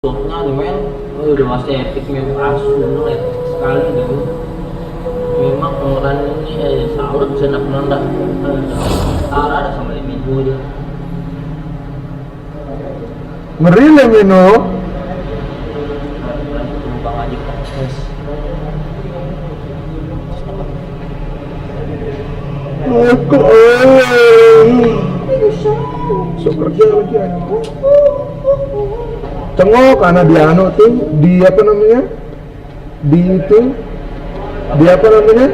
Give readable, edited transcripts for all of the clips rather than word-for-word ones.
Shotnya nih men, udah masih epic men, asu epic sekali gitu. Memang pemeran ini salut bisa nak menanda ada sama minggu dia. Ngeri lah Mino. Bang aja proses. Aku sok kerja lagi aja. Cengok karena di anu tuh di apa namanya di itu di apa namanya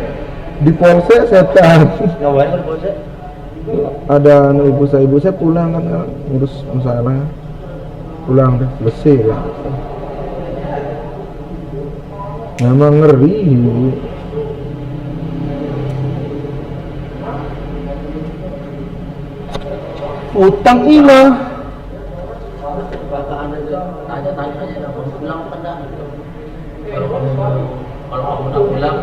di polsek setan. Ngapain di polsek? Ada anu ibu saya pulang kan ngurus masalah pulang deh selesai lah. Memang ngeri. Utang hilang. Tanya aja kamu pulang pada kalau kamu nak pulang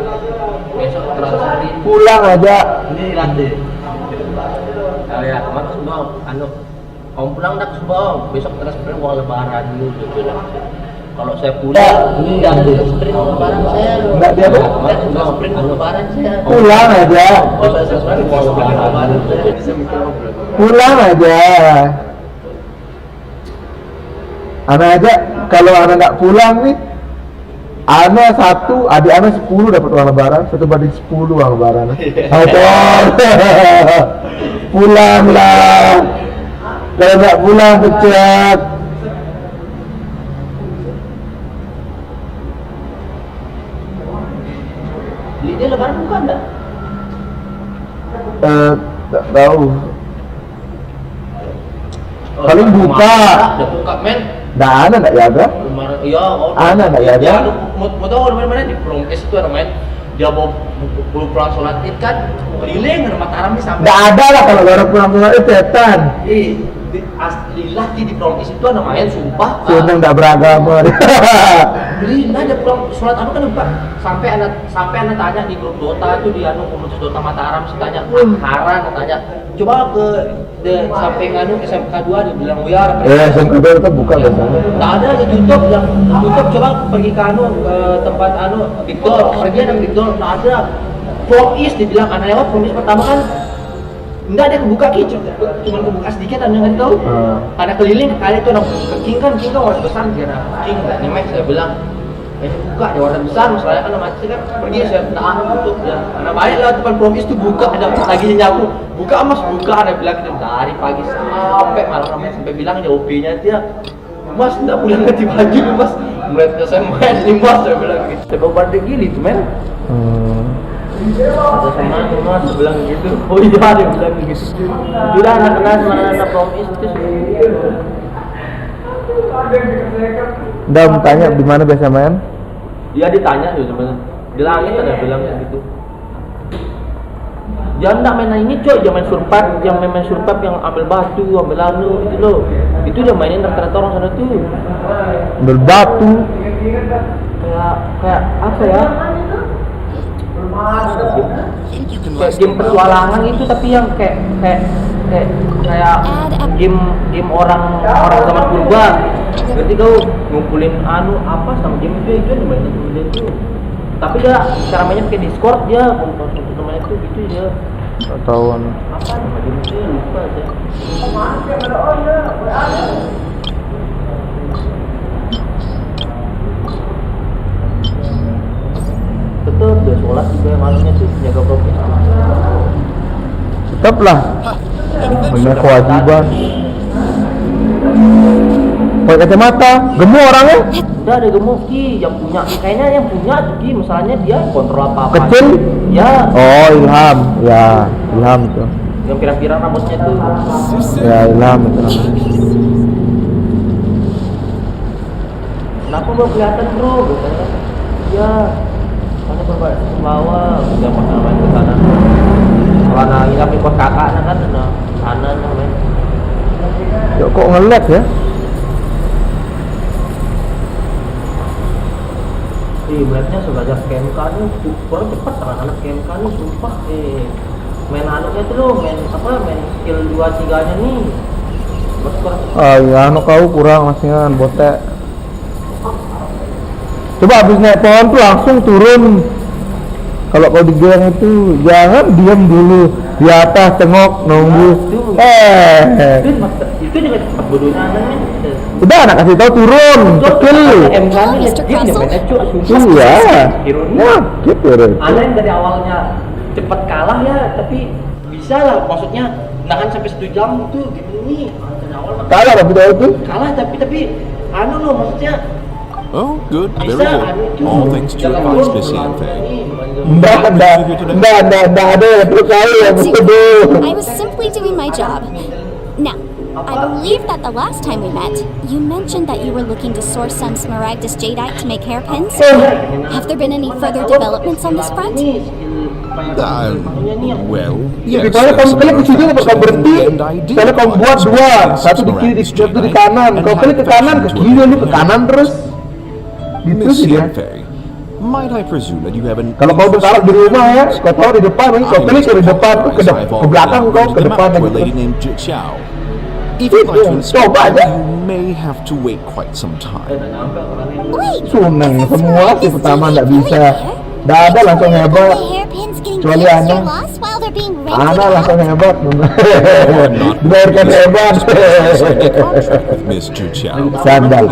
besok transferin Pulang aja. ini latih ya kemarin semua anu kamu pulang dak semua besok transferin uang lebaran dulu dia bilang kalau saya pulang ini latih transferin uang lebaran saya Enggak dia apa? transferin uang lebaran saya Pulang aja. kalau saya transferin uang lebaran saya bisa mikir ngobrol Pulang aja. Anak aja kalau anak nggak pulang nih, anak 1, adik anak 10 dapat uang lebaran, 1/10 uang lebaran. Betul. Pulanglah. Kalau nggak pulang pecat. dia lebaran bukan enggak? Tak tahu. Paling buka. Udah buka men. Nah, anak nggak jaga. Iya, Anak nggak jaga. Ya, mau tahu mana di Prongkes itu ada main. Dia mau pulang sholat id kan keliling ke Mataram nih sampai. Nggak ada lah kalau orang pulang itu setan. Aslilah di Prongkes itu ada main sumpah. Senang nggak beragama. Lina dia pulang sholat anu kan lupa sampai anak tanya di grup Dota itu di anu komunitas Dota Mataram sih tanya Haran tanya coba ke sampai anu SMK 2 dia bilang ya SMK 2 itu buka biasanya. nggak ada ditutup yang tutup coba pergi ke anu ke tempat anu Victor pergi ada Victor nggak ada From East dibilang anak lewat From East pertama kan enggak ada kebuka kicau cuma kebuka sedikit anda nggak tahu karena keliling ke kali itu anak ke King kan warna besar kira King nih Max saya bilang ini buka di warna besar misalnya kan macet kan pergi saya tahan tutup ya anak baik lah depan promis itu buka ada lagi nyapu buka mas buka ada bilang kita dari pagi sampai malam sampai bilang ya OP nya dia mas enggak pulang ganti baju mas melihatnya saya main nih mas saya bilang gitu saya bawa gili tuh men ada sama bilang gitu oh iya dia bilang gitu sudah anak-anak mana promis itu Udah tanya di mana biasa main? Dia ditanya tuh sebenarnya di langit ada bilangnya gitu jangan enggak main ini coy jangan main surpat yang ambil batu ambil anu gitu loh itu dia mainin rata-rata orang sana tuh Ambil batu kayak apa ya kayak game petualangan itu tapi yang kayak game orang zaman purba berarti kau ngumpulin anu apa sama game itu namanya itu tapi dia cara mainnya pakai Discord dia kumpul namanya itu gitu dia nggak tahu apa nama game itu lupa aja tetep dia sholat juga malamnya tuh jaga prokes tetaplah punya kewajiban pakai kacamata gemuk orangnya udah ada gemuk Ki yang punya kayaknya yang punya tuh Ki misalnya dia kontrol apa kecil ya oh Ilham ya Ilham tuh yang pirang-pirang rambutnya tuh ya Ilham itu kenapa belum kelihatan bro katanya iya karena berbalik ke bawah udah makan main ke sana karena nginap di kos kakak kan sana namanya kok ngelag ya melihatnya sebanyak KMK nih super cepat anak-anak KMK nih sumpah main anaknya tuh lo main skill 2-3 nya nih ah ya anu kau kurang masnya botek Coba habis naik pohon tuh langsung turun. Kalau kau di gang itu jangan diam dulu di atas tengok nunggu. Itu dengan bodohnya anaknya. Udah anak kasih tahu turun, kecil. Iya. Ya, gitu. Ada yang dari awalnya cepat kalah ya, tapi bisa lah. Maksudnya nahan sampai 1 jam tuh gini. Dari awal Kalah tapi tahu tuh. kalah tapi anu loh maksudnya. Oh, good, very good. All thanks to your advice, Missy and Faye. Enggak ada yang perlu kali ya betul. I was simply doing my job. Now, I believe that the last time we met, you mentioned that you were looking to source some smaragdus jadeite to make hairpins. Have there been any further developments on this front? Well, yes, Kalau kamu klik ke sini bakal berhenti. Kalau kamu buat dua, satu di kiri, satu di kanan. Kalau klik ke kanan, ke kiri, lu ke kanan terus. Gitu sih Missy ya. and Faye, might I presume that you have an Kalau kau bertaruh di rumah ya, kau taruh di depan, kau klik ke depan, ke belakang kau, ke depan to a gitu. lady named Jiao. If you'd like to inspect Coba it, aja. you may have to wait quite some time. Wait, Sunang is this semua sih smaragdus pertama jadeite nggak really bisa. rare? Dah ada It's langsung worrying hebat. about the hairpins getting Kecuali used Ana. or lost while they're being rented Ana out? langsung hebat. not Dibayarkan hebat. signed a contract with Miss Jiao. Sandal.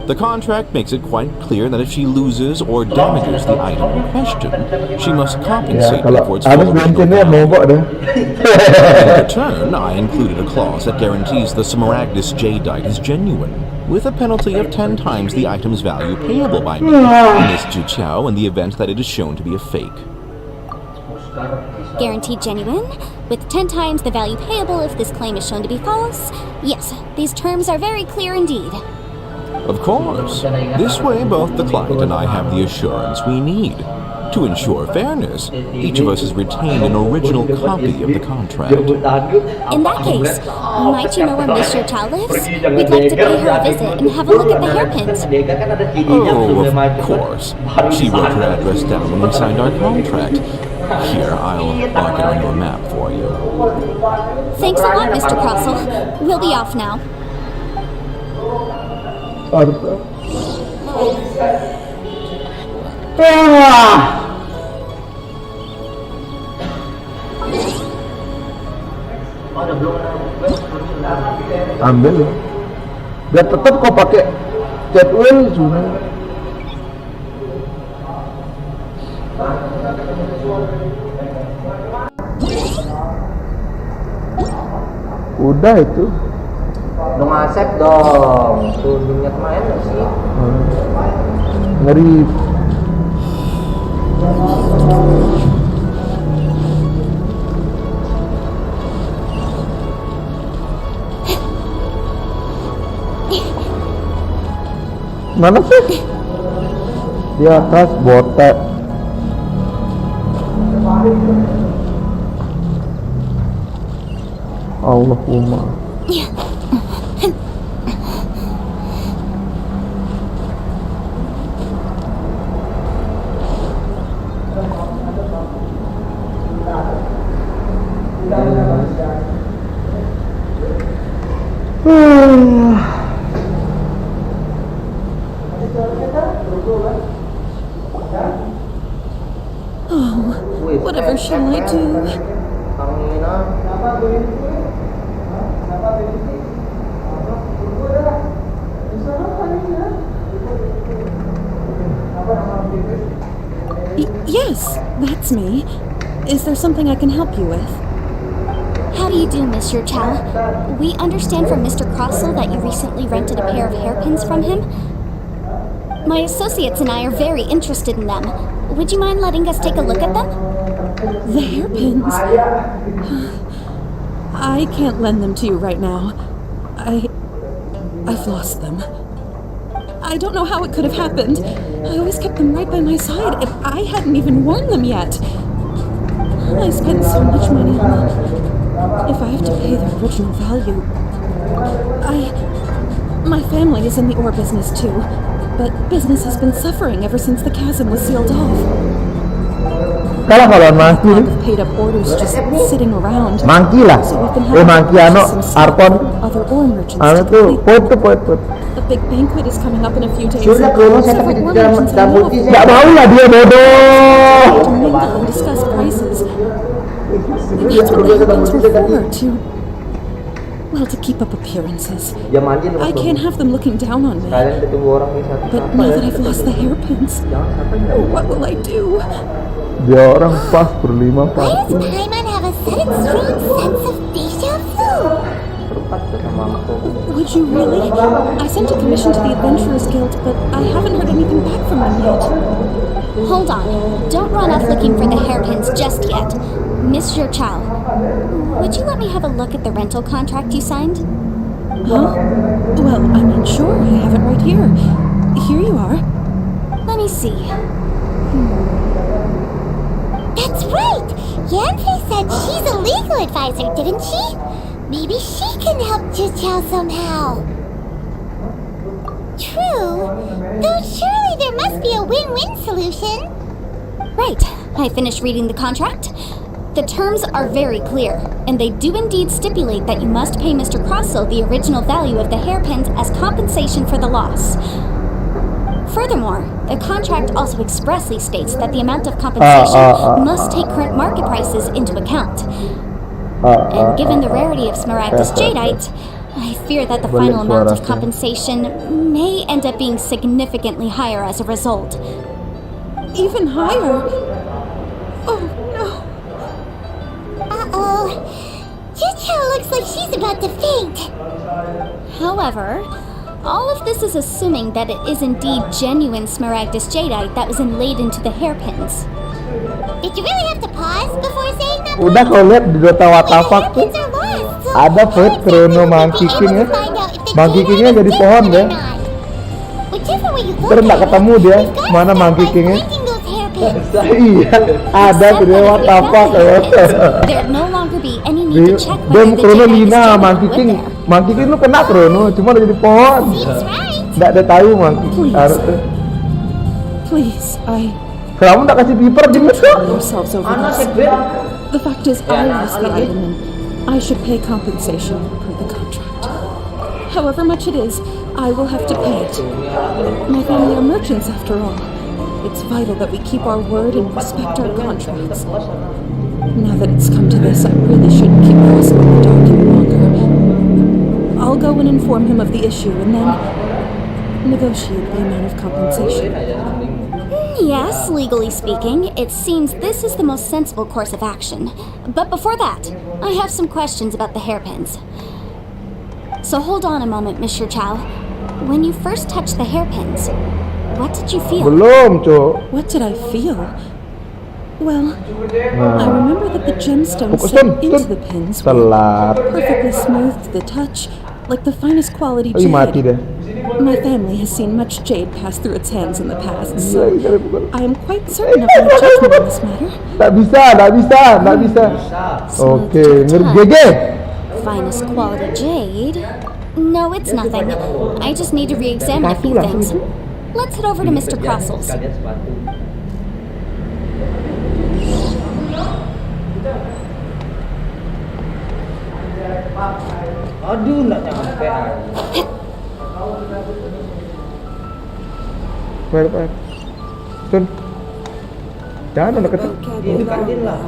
The contract makes it quite clear that if she loses or damages the item in question, she must Ya compensate kalau for its habis full original bensinnya value. mogok deh. In return, I included a clause that guarantees the smaragdus jadeite is genuine, with a penalty of 10 times the item's value payable by me, Miss Jiao, in the event that it is shown to be a fake. Guaranteed genuine, with 10 times the value payable if this claim is shown to be false? Yes, these terms are very clear indeed. Of course, this way both the client and I have the assurance we need. To ensure fairness, each of us has retained an original copy of the contract. In that case, might you know where Miss Chow lives? We'd like to pay her a visit and have a look at the hairpins. Oh, of course. She wrote her address down when we signed our contract. Here, I'll mark it on your map for you. Thanks a lot, Mr. Crossell. We'll be off now. Ambil. Biar tetap kau pakai cat oil cuma. Udah itu. Dong Asep dong. Tuh minyak main nggak sih? Ngeri. Mana sih? Di atas botek. Allahumma. Whatever shall I do? Yes, that's me. Is there something I can help you with? How do you do, Mr. Chow? We understand from Mr. Crossell that you recently rented a pair of hairpins from him. My associates and I are very interested in them. Would you mind letting us take a look at them? The hairpins? I can't lend them to you right now. I've lost them. I don't know how it could have happened. I always kept them right by my side, and I hadn't even worn them yet. I spent so much money on them. If I have to pay their original value, my family is in the ore business too, but business has been suffering ever since the chasm was sealed off. Kalah kalau mangki nih. I've paid up orders just sitting around. Mangki lah. So we've been Mangki ano some Arpon. other either or merchants Ana to tuh complete. poet. A big banquet is coming up in a few days. Sudah krono saya tapi Several tidak merchants I know of Gak mau lah dia bodoh. to mingle and discuss prices. That's what the hairpins were for, to keep up appearances. Jam mandi I can't have them looking down on me. Kalian ketemu orang nih satu. But now that I've lost the hairpins, Jangan sampai nggak. what will I do? Dia orang pas berlima Why pas. does Paimon have a sudden strong sense of deja vu? Would you really? I sent a commission to the Adventurers Guild, but I haven't heard anything back from them yet. Hold on. Don't run off looking for the hairpins just yet. Mr. Chow, would you let me have a look at the rental contract you signed? Huh? Well, I mean, sure, I have it right here. Here you are. Let me see. That's right! Yanfei said she's a legal advisor, didn't she? Maybe she can help Chiao somehow. True, though surely there must be a win-win solution. Right, I finished reading the contract. The terms are very clear, and they do indeed stipulate that you must pay Mr. Crossel the original value of the hairpins as compensation for the loss. Furthermore, the contract also expressly states that the amount of compensation must take current market prices into account. And given the rarity of Smaragdus Jadeite, I fear that the final amount of compensation may end up being significantly higher as a result. Even higher? Oh, no. Uh-oh. Chiao looks like she's about to faint. However, all of this is assuming that it is indeed genuine Smaragdus Jadeite that was inlaid into the hairpins. Did you really have to pause before saying that? Udah kau lihat di Dota Watafak tuh Hairpins are lost, so ada Void Chrono Monkey King ya. Monkey Kingnya jadi pohon deh. Whichever way you look Terus nggak at it, ketemu dia we've got mana stuck Monkey by Kingnya. finding those hairpins. Iya, ada tuh dia Watafak ya. There'd no longer be any need to check Dem whether the Chrono Jadeite is Lina genuine Monkey with King. there. Monkey King lu kena Chrono, cuma udah jadi pohon. Seems right. Nggak ada tahu Monkey King. Please, Kamu nggak kasih piper gini kok? yourselves over Anak this. sekret. The fact is, I lost the item and I should pay compensation per the contract. However much it is, I will have to pay it. My family are merchants after all. It's vital that we keep our word and respect our contracts. Now that it's come to this, I really shouldn't keep Crossel in the dark any longer. I'll go and inform him of the issue and then negotiate the amount of compensation. Yes, legally speaking, it seems this is the most sensible course of action. But before that, I have some questions about the hairpins. So hold on a moment, Mr. Chow. When you first touched the hairpins, what did you feel? Belum, Cuk. What did I feel? Well, Nah. I remember that the gemstones Fokus, set Ton. into the pins were Telat. perfectly smooth to the touch, like the finest quality Ih, mati jade. deh. My family has seen much jade pass through its hands in the past, Gila, so gila, pukul. I am quite certain of my judgment on this matter. Nggak bisa. Smooth Oke, to the ngeri touch. GG. Finest quality jade? No, it's nothing. I just need to re-examine a few things. Let's head over to Mr. Crossel's. Kalian sepatu. Aduh, nggak nyampe. Baik. Tun. Jangan udah kecil. Dekatin lah.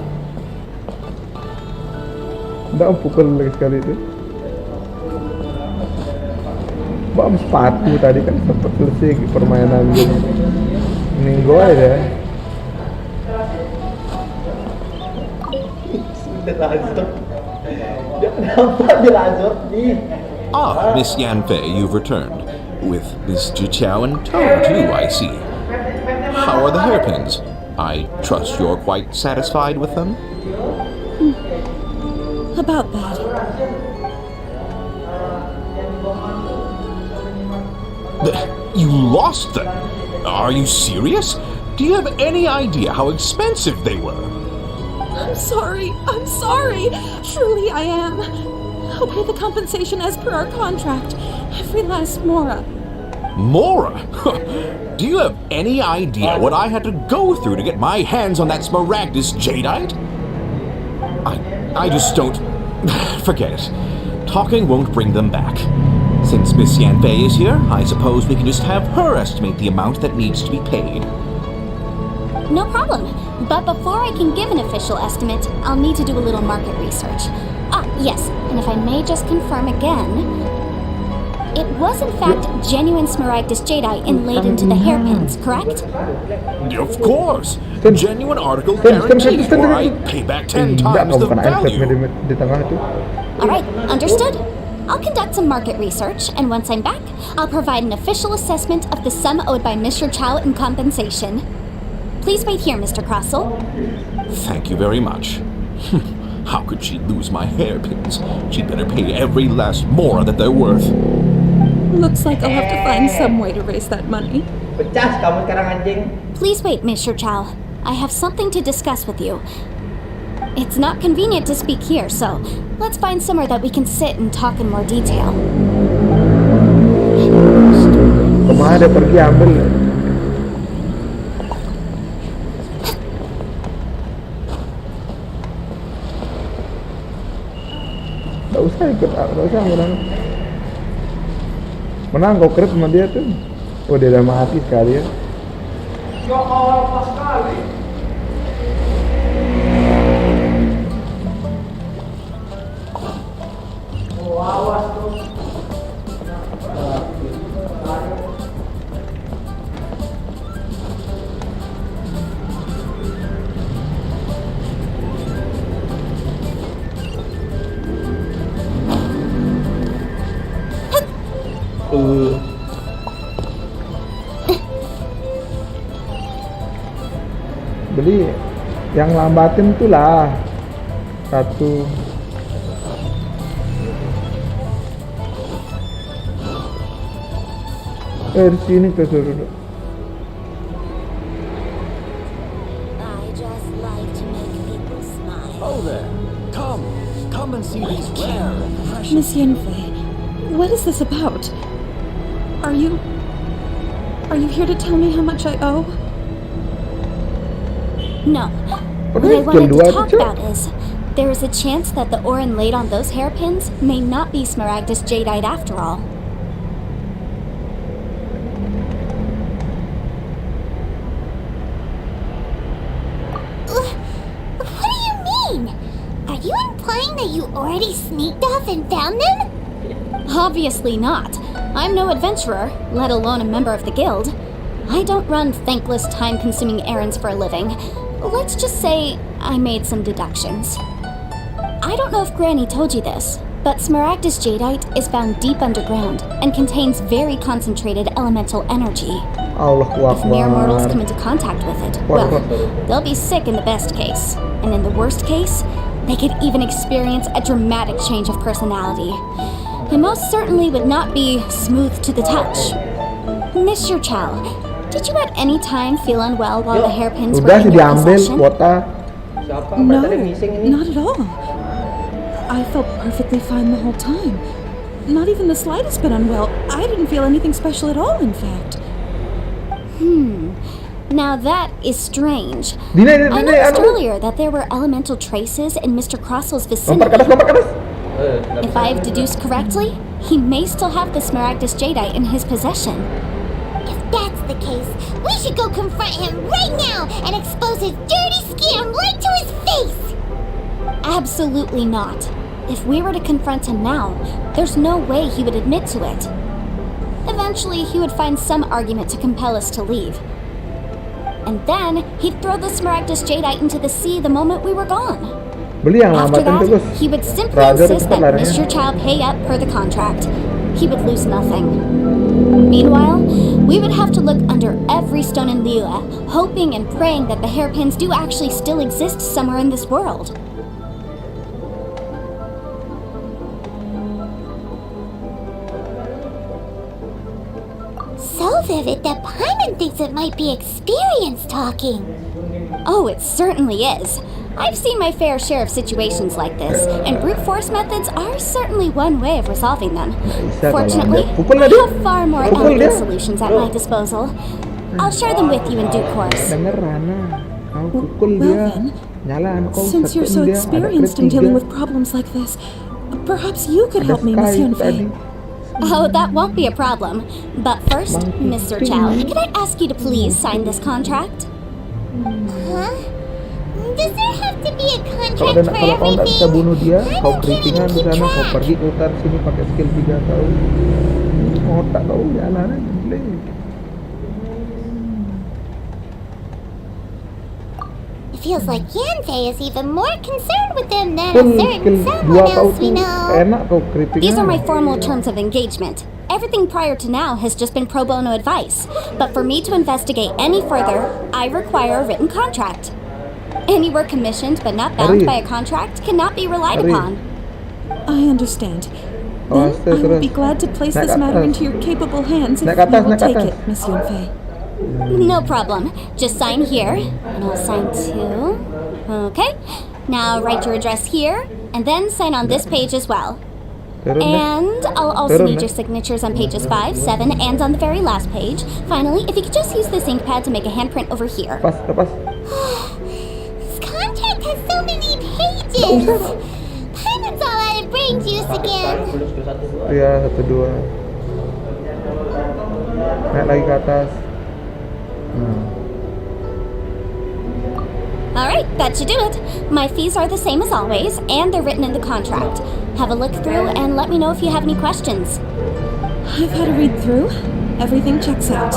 Udah pukul lagi sekali itu. Bam sepatu tadi kan sempat selesai permainan gitu. Minggu aja. Ah, Miss Yanfei, you've returned. With Miss Jiqiao and tow, too, I see. How are the hairpins? I trust you're quite satisfied with them? About that. You lost them? Are you serious? Do you have any idea how expensive they were? I'm sorry. Truly I am. I'll pay the compensation as per our contract. Every last mora. Mora? Do you have any idea what I had to go through to get my hands on that Smaragdus Jadeite? I just don't... Forget it. Talking won't bring them back. Since Miss Yanfei is here, I suppose we can just have her estimate the amount that needs to be paid. No problem. But before I can give an official estimate, I'll need to do a little market research. Ah, yes, and if I may just confirm again, it was in fact genuine Smaragdus Jedi inlaid into the hairpins, correct? Of course! Genuine article guaranteed, or I pay back 10 times the value. di tengah tuh. Alright, understood. I'll conduct some market research, and once I'm back, I'll provide an official assessment of the sum owed by Mr. Chow in compensation. Please wait here, Mr. Crossell. Thank you very much. How could she lose my hairpins? She'd better pay every last mora that they're worth. Looks like I'll have to find some way to raise that money. Pecah kamu sekarang anjing. Please wait, Mr. Chow. I have something to discuss with you. It's not convenient to speak here, so let's find somewhere that we can sit and talk in more detail. Kemana dia pergi ambil? Nggak usah ikut, nggak usah menang. Menang kau kerep sama dia tuh. Oh dia udah mati sekali ya. Ya Allah sekali. Oh awas tuh. Beli yang lambatin tuh lah satu. Di sini tuh duduk. I just like to make people smile. Oh there! Come and see these rare and precious. Miss Yanfei, what is this about? Are you here to tell me how much I owe? No. What I wanted to talk about is, there is a chance that the ore inlaid on those hairpins may not be Smaragdus Jadeite after all. What do you mean? Are you implying that you already sneaked off and found them? Obviously not. I'm no adventurer, let alone a member of the guild. I don't run thankless, time-consuming errands for a living. Let's just say I made some deductions. I don't know if Granny told you this, but Smaragdus Jadeite is found deep underground and contains very concentrated elemental energy. If mere mortals come into contact with it, well, they'll be sick in the best case. And in the worst case, they could even experience a dramatic change of personality. It most certainly would not be smooth to the touch. Mr. Chow, did you at any time feel unwell while the hairpins were Udah in sih your diambil possession? kuota. Siapa? No, Tadi missing ini. not at all. I felt perfectly fine the whole time. Not even the slightest bit unwell. I didn't feel anything special at all, in fact. Now that is strange. Dina, I noticed earlier that there were elemental traces in Mr. Crossel's lompat vicinity. ke atas. If I've deduced correctly, he may still have the Smaragdus Jadeite in his possession. If that's the case, we should go confront him right now and expose his dirty scam right to his face! Absolutely not. If we were to confront him now, there's no way he would admit to it. Eventually, he would find some argument to compel us to leave. And then, he'd throw the Smaragdus Jadeite into the sea the moment we were gone. Beli yang After lambatin tuh, that, Gus. he would simply Raja insist tetep that larinya. Mr. Chow pay up per the contract. He would lose nothing. Meanwhile, we would have to look under every stone in Liyue, hoping and praying that the hairpins do actually still exist somewhere in this world. So vivid that Paimon thinks it might be experience talking. Oh, it certainly is. I've seen my fair share of situations like this, and brute force methods are certainly one way of resolving them. Bisa Fortunately, kalau pukul I dia. have far more Pukul elegant dia. solutions at my disposal. I'll share them with you in due course. Denger Rana, kau pukul Well dia. then, Nyalaan kau since you're so setin dia, ada experienced krit in dealing tiga. with problems like this, Perhaps you could help me, Miss Sky Yunfei. tadi. Oh, that won't be a problem. But first, Mr. Chow, can I ask you to please sign this contract? Huh? Does there have to be a Kalau contract for kalau kau nggak bisa everything? bunuh dia, I kau don't keritingan even di keep sana, kau track. pergi ke hutan sini pakai skill 3 kau. Otak kau jalan gile. It feels like Yanfei is even more concerned with them than a Full certain skill 2 someone kau else we tuh know. enak kau keritingan. These are my formal terms of engagement. Everything prior to now has just been pro bono advice. But for me to investigate any further, I require a written contract. Any work commissioned but not bound Ari. by a contract cannot be relied Ari. upon. I understand. Awas Then tuh, I will terus. be glad to place Naik this ke matter atas. into your capable hands if Naik ke you atas, will naik ke take atas. it, Miss Yunfei. No problem. Just sign here, and I'll sign too. Okay. Now write your address here, and then sign on this page as well. Turun deh. And I'll also Turun need deh. your signatures on pages 5, 7, and on the very last page. Finally, if you could just use this ink pad to make a handprint over here. Lepas. This contract has so many pages. Paimons all out of brain juice again. Iya, 1, 2. Naik lagi ke atas. Alright, that should do it. My fees are the same as always, and they're written in the contract. Have a look through and let me know if you have any questions. I've had a read through. Everything checks out.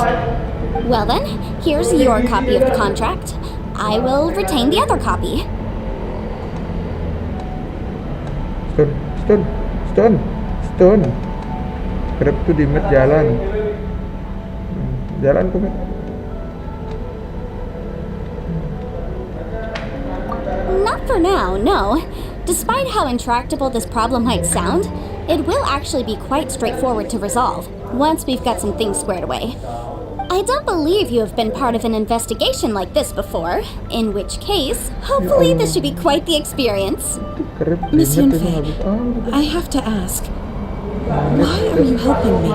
Well then, here's your copy of the contract. I will retain the other copy. Stone. Grab tuh di mid jalan. Jalan ke mid. Not for now, no. Despite how intractable this problem might sound, it will actually be quite straightforward to resolve once we've got some things squared away. I don't believe you have been part of an investigation like this before, in which case, hopefully this should be quite the experience. Grab di Miss mid ini Yunfei, habis. I have to ask, why are you helping me?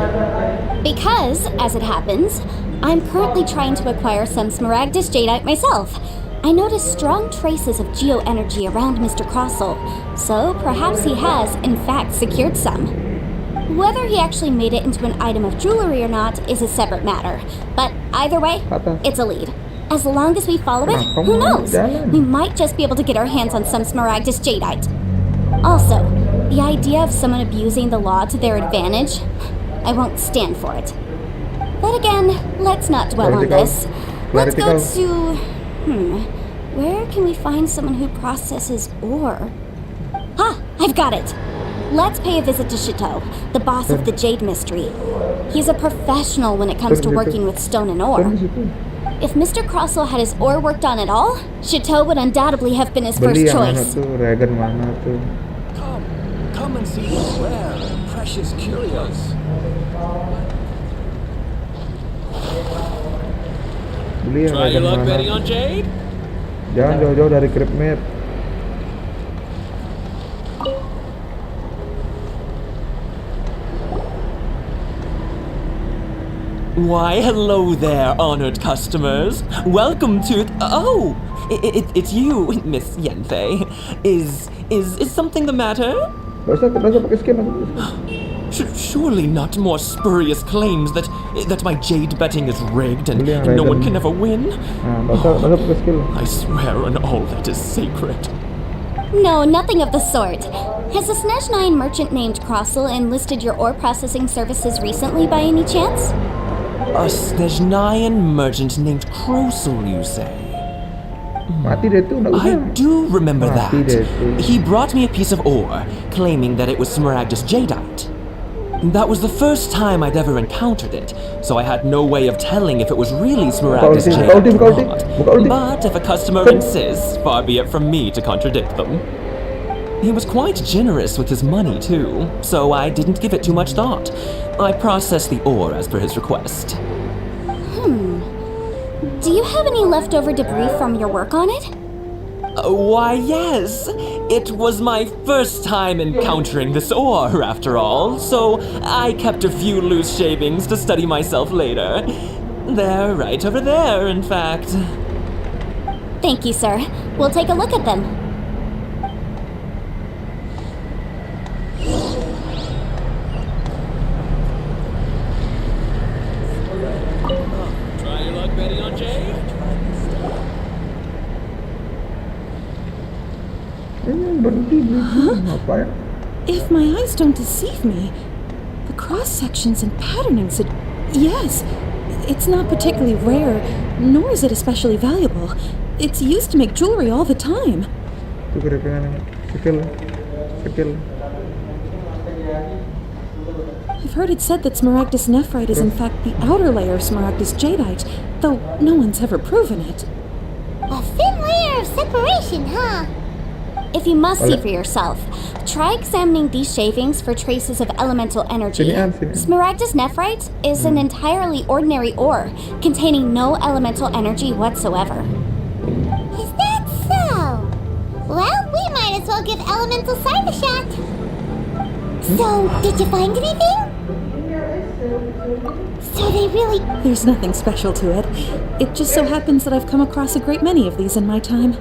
Because, as it happens, I'm currently trying to acquire some Smaragdus Jadeite myself. I noticed strong traces of geoenergy around Mr. Crossel, so perhaps he has, in fact, secured some. Whether he actually made it into an item of jewelry or not is a separate matter, but either way, it's a lead. As long as we follow it, who knows? We might just be able to get our hands on some Smaragdus Jadeite. Also, the idea of someone abusing the law to their advantage, I won't stand for it. But again, let's not dwell on this. Let's go to... where can we find someone who processes ore? I've got it! Let's pay a visit to Chateau, the boss of the Jade Mystery. He's a professional when it comes to working with stone and ore. If Mr. Crossel had his ore worked on at all, Chateau would undoubtedly have been his first Beli yang mana choice. tuh? Regen mana tuh? Come and see these rare and precious curios. Beli yang Try your regen luck mana? betting on Jade? Jangan jauh-jauh dari Crib Mid. Why, hello there, honored customers. Welcome to... Oh, it's you, Miss Yanfei. Is something the matter? Gak usah pakai skin. Surely not more spurious claims that my jade betting is rigged and no one can ever win? Nah, gak usah pakai skill. I swear on all that is sacred. No, nothing of the sort. Has a Snezhnine merchant named Crossel enlisted your ore processing services recently by any chance? A Snezhnine merchant named Crossel, you say? Mati deh tuh, I do remember that. Mati deh tuh. He brought me a piece of ore, claiming that it was Smaragdus Jadeite. That was the first time I'd ever encountered it, so I had no way of telling if it was really Smaragdus Jadeite or not. But if a customer insists, far be it from me to contradict them. He was quite generous with his money, too, so I didn't give it too much thought. I processed the ore as per his request. Do you have any leftover debris from your work on it? Why, yes. It was my first time encountering this ore, after all, so I kept a few loose shavings to study myself later. They're right over there, in fact. Thank you, sir. We'll take a look at them. Apa ya? If my eyes don't deceive me, the cross sections and patterning yes, it's not particularly rare, nor is it especially valuable. It's used to make jewelry all the time. Itu kira-kira kecil. I've heard it said that Smaragdus nephrite is in fact the outer layer of Smaragdus jadeite, though no one's ever proven it. A thin layer of separation, huh? If you must see for yourself, try examining these shavings for traces of elemental energy. Sini. Smaragdus nephrite is an entirely ordinary ore, containing no elemental energy whatsoever. Is that so? Well, we might as well give elemental side a shot. So, did you find anything? So they really... There's nothing special to it. It just so happens that I've come across a great many of these in my time.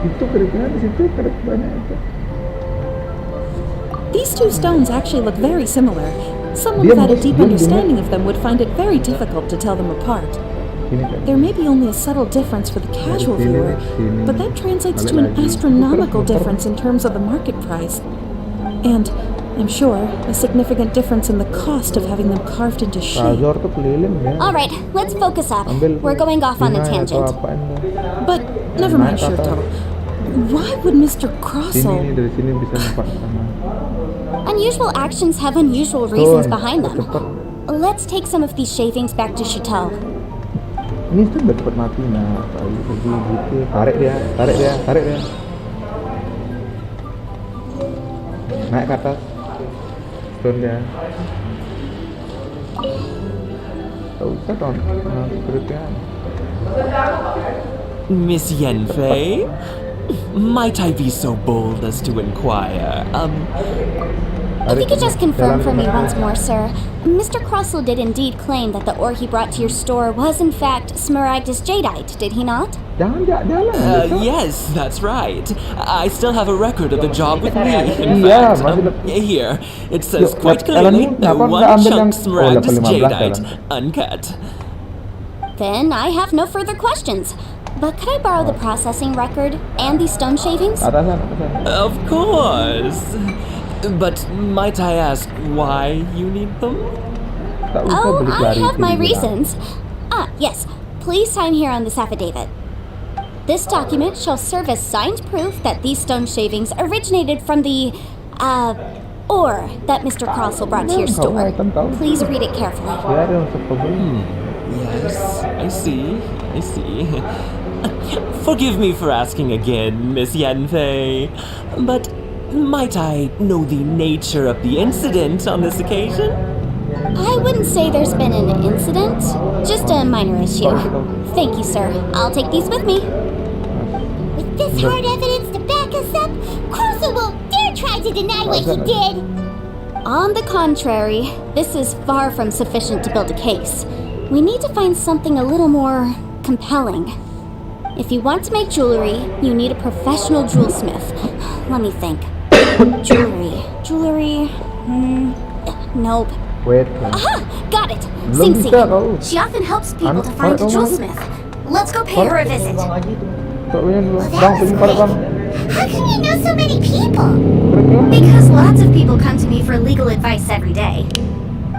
Itu kira-kira di situ banyak itu. These two stones actually look very similar. Someone without a deep understanding of them would find it very difficult to tell them apart. There may be only a subtle difference for the casual viewer, but that translates to an astronomical difference in terms of the market price. And, I'm sure, a significant difference in the cost of having them carved into shape. Alright, let's focus up. We're going off on a tangent. But, never mind, Shirto. Why would Mr. Crossell... Dari sini bisa nampak sama. Unusual actions have unusual reasons behind them. Let's take some of these shavings back to Chateau. Ini tuh udah cepet mati, nah pergi gitu, tarik dia, naik ke atas, turun dia, tak usah dong, perutnya. Miss Yanfei? Might I be so bold as to inquire? If you could just confirm for me once more, sir. Mr. Crossell did indeed claim that the ore he brought to your store was in fact Smaragdus jadeite, did he not? Jalan. Yes, that's right. I still have a record of the job with me. In Yeah, fact, here, it says Yuk, quite Ellen, clearly, kenapa one nggak ambil chunk yang- Smaragdus 15, jadeite, Ellen. uncut. Then I have no further questions. But could I borrow the processing record and these stone shavings? Atasan. Of course. But might I ask why you need them? Tak usah Oh, beli I lari have ke my dia. reasons. Yes. Please sign here on this affidavit. This document shall serve as signed proof that these stone shavings originated from the, ore that Mr. Crossell brought to your store. Please read it carefully. Dia ada yang pembeli. Yes, I see. Forgive me for asking again, Miss Yanfei, but might I know the nature of the incident on this occasion? I wouldn't say there's been an incident, just a minor issue. Thank you, sir. I'll take these with me. With this hard evidence to back us up, Crossell won't dare try to deny what he did. On the contrary, this is far from sufficient to build a case. We need to find something a little more compelling. If you want to make jewelry, you need a professional jewelsmith. Let me think. Jewelry. Nope. Wait. Aha! Got it! Belum Sing bisa kau. She often helps people Anu, to find a tarik jewelsmith. Let's go pay her a visit. Soalnya dulu. Well, Bang, that was pergi pada bang. How can you know so many people? Because lots of people come to me for legal advice every day.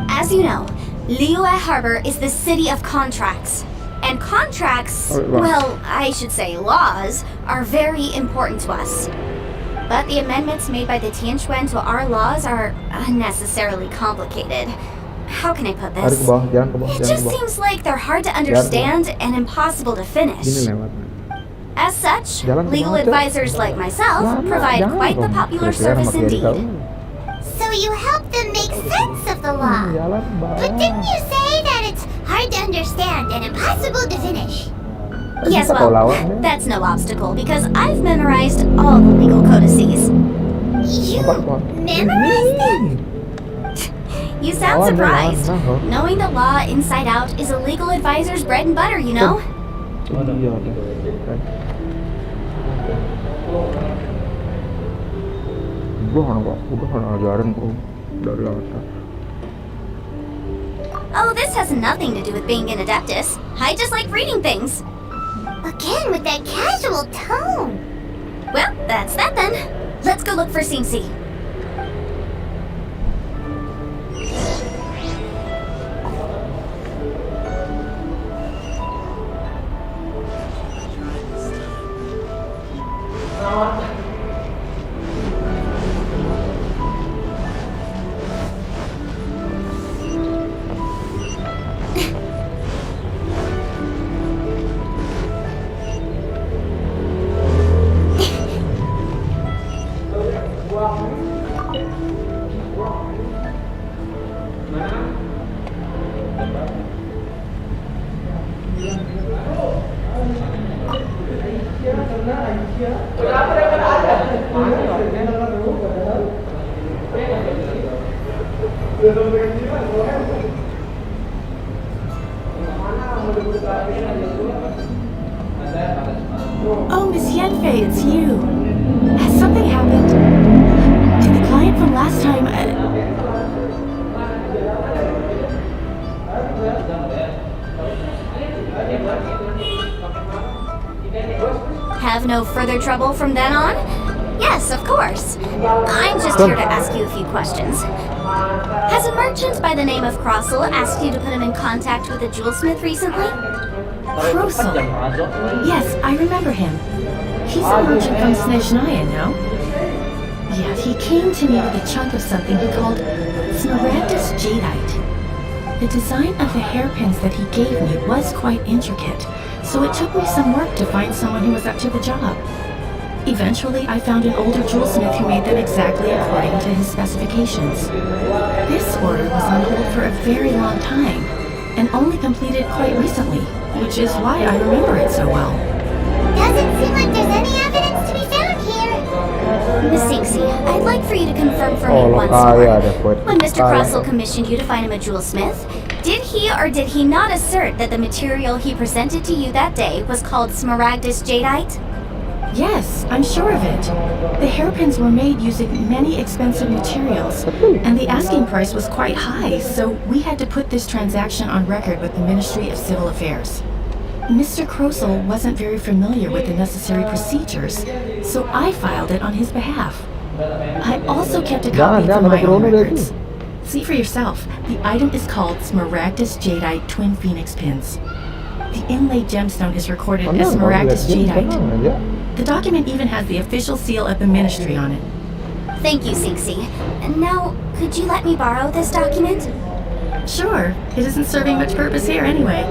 As you know, Liyue Harbor is the city of contracts. And contracts, well, I should say laws, are very important to us. But the amendments made by the Tianquan to our laws are unnecessarily complicated. How can I put Tarik ke this? bawah, jalan ke bawah, It jalan ke just bawah. seems like they're hard to understand and impossible to Gini finish. lewat. As such, Jalan ke legal bawah, Cak. advisors like myself provide Jangan quite the dong. popular Kira-kira service nama Kiai tahu. indeed. So you help them make sense of the law. Jalan ke bawah. But didn't you say that it's hard to understand and impossible to finish? Tak Yes, bisa kau well, lawan, ya. that's no obstacle because I've memorized all the legal codices. You Apa kau? memorized them? You sound Lawan, surprised. lawan. Knowing the law inside out is a legal advisor's bread and butter, you know? Iya, kan. Gua kan ajaran kau dari atas. Oh, this has nothing to do with being an adeptus. I just like reading things. Again with that casual tone. Well, that's that then. Let's go look for Cincy. Oh, Miss Yanfei, it's you. Has something happened? Did the client from last time... Have no further trouble from then on? Yes, of course. I'm just here to ask you a few questions. Has a merchant by the name of Crossell asked you to put him in contact with a jewelsmith recently? Crossell? Yes, I remember him. He's a merchant from Snezhnaya, no? Yeah, he came to me with a chunk of something he called Smaragdus Jadeite. The design of the hairpins that he gave me was quite intricate, so it took me some work to find someone who was up to the job. Eventually, I found an older jewelsmith who made them exactly according to his specifications. This order was on hold for a very long time, and only completed quite recently, which is why I remember it so well. Doesn't seem like there's any evidence to be found here. Miss Cincy, I'd like for you to confirm for Oh, me once kaya more. dapat. When Mr. Kaya. Crossell commissioned you to find him a jewelsmith, did he or did he not assert that the material he presented to you that day was called Smaragdus Jadeite? Yes, I'm sure of it. The hairpins were made using many expensive materials, and the asking price was quite high, so we had to put this transaction on record with the Ministry of Civil Affairs. Mr. Crossell wasn't very familiar with the necessary procedures, so I filed it on his behalf. I also kept a copy for my own records. See for yourself, the item is called Smaragdus Jadeite Twin Phoenix Pins. The inlaid gemstone is recorded as Smaragdus Jadeite. The document even has the official seal of the ministry on it. Thank you, Cincy. And now, could you let me borrow this document? Sure, it isn't serving much purpose here anyway.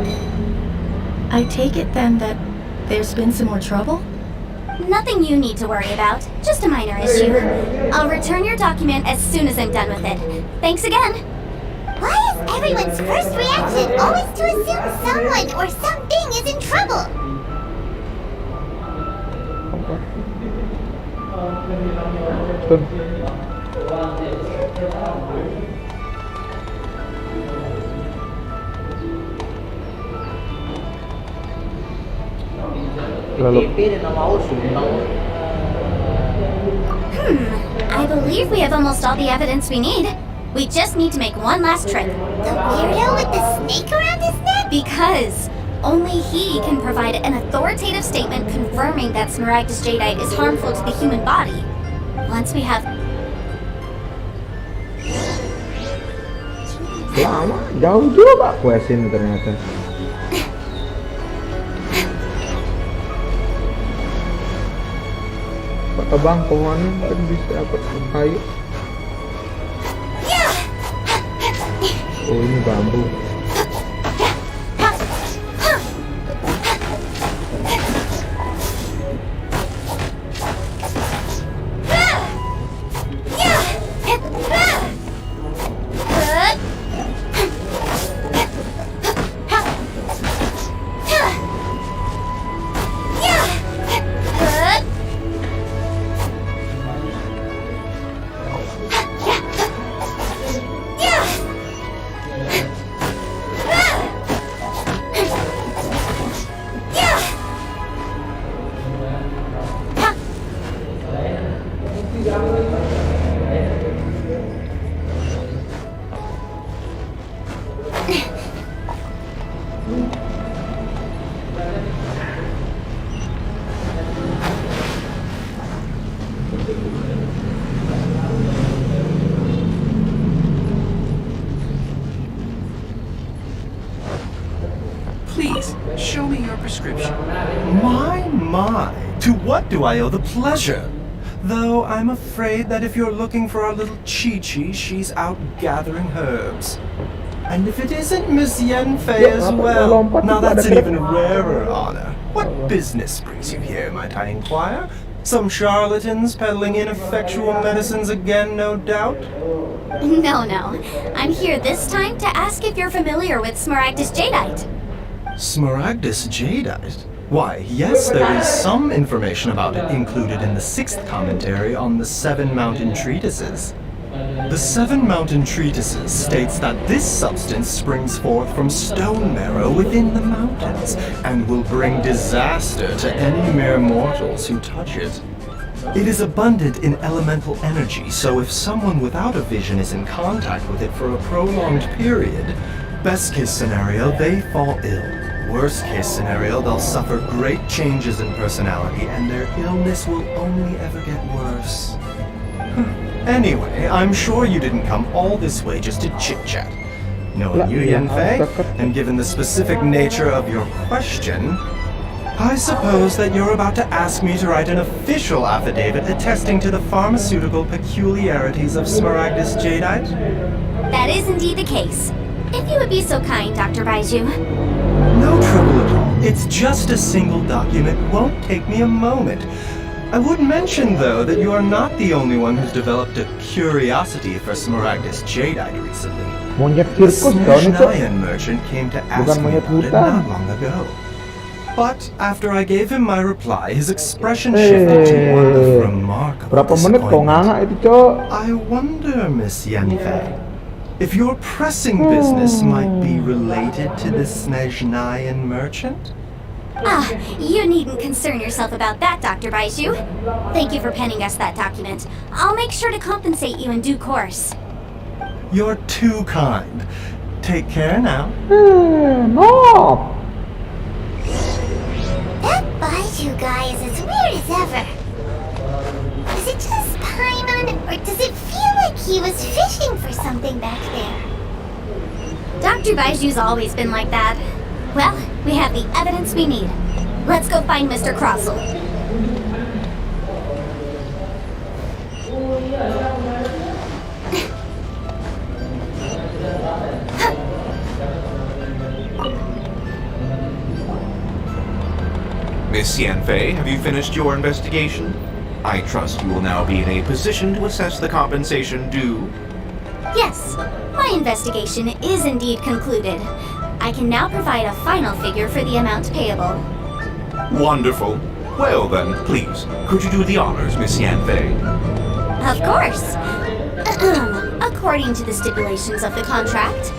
I take it then that there's been some more trouble? Nothing you need to worry about, just a minor issue. I'll return your document as soon as I'm done with it. Thanks again. Why is everyone's first reaction always to assume someone or something is in trouble? Lalu I believe we have almost all the evidence we need. We just need to make one last trip. The weirdo with the snake around his neck? Because only he can provide an authoritative statement confirming that Smaragdus Jadeite is harmful to the human body. Once we have... lama, jauh juga quest ini ternyata. Kata bang, kemana kan bisa dapat kayu? Oh ini bambu. prescription. My, to what do I owe the pleasure? Though I'm afraid that if you're looking for our little Chi-Chi, she's out gathering herbs. And if it isn't Miss Yanfei as well, now that's an even rarer honor. What business brings you here, might I inquire? Some charlatans peddling ineffectual medicines again, no doubt? No. I'm here this time to ask if you're familiar with Smaragdus Jadeite. Smaragdus Jadeite? Why, yes, there is some information about it included in the 6th commentary on the 7 Mountain Treatises. The 7 Mountain Treatises states that this substance springs forth from stone marrow within the mountains and will bring disaster to any mere mortals who touch it. It is abundant in elemental energy, so if someone without a vision is in contact with it for a prolonged period, best case scenario, they fall ill. Worst case scenario, they'll suffer great changes in personality and their illness will only ever get worse. Anyway, I'm sure you didn't come all this way just to chit-chat. Knowing you, Yanfei, and given the specific nature of your question, I suppose that you're about to ask me to write an official affidavit attesting to the pharmaceutical peculiarities of Smaragdus Jadeite? That is indeed the case. If you would be so kind, Dr. Baiju. No trouble at all. It's just a single document. Won't take me a moment. I would mention, though, that you are not the only one who's developed a curiosity for Smaragdus Jadeite recently. Monyet The sirkus kau ni tuh. Snezhnayan merchant came to ask Bukan me monyet about it hutan. not long ago. But after I gave him my reply, his expression shifted to one of remarkable Berapa menit kau disappointment. nganga itu, Cok? I wonder, Miss Yanfei, if your pressing business might be related to the Snezhnayan merchant? Ah, you needn't concern yourself about that, Dr. Baiju. Thank you for penning us that document. I'll make sure to compensate you in due course. You're too kind. Take care now. No. That Baiju guy is as weird as ever. Was it just Paimon, or does it feel like he was fishing for something back there? Dr. Baiju's always been like that. Well, we have the evidence we need. Let's go find Mr. Crossell. Miss Yanfei, have you finished your investigation? I trust you will now be in a position to assess the compensation due. Yes, my investigation is indeed concluded. I can now provide a final figure for the amount payable. Wonderful. Well then, please, could you do the honors, Miss Yanfei? Of course. According to the stipulations of the contract,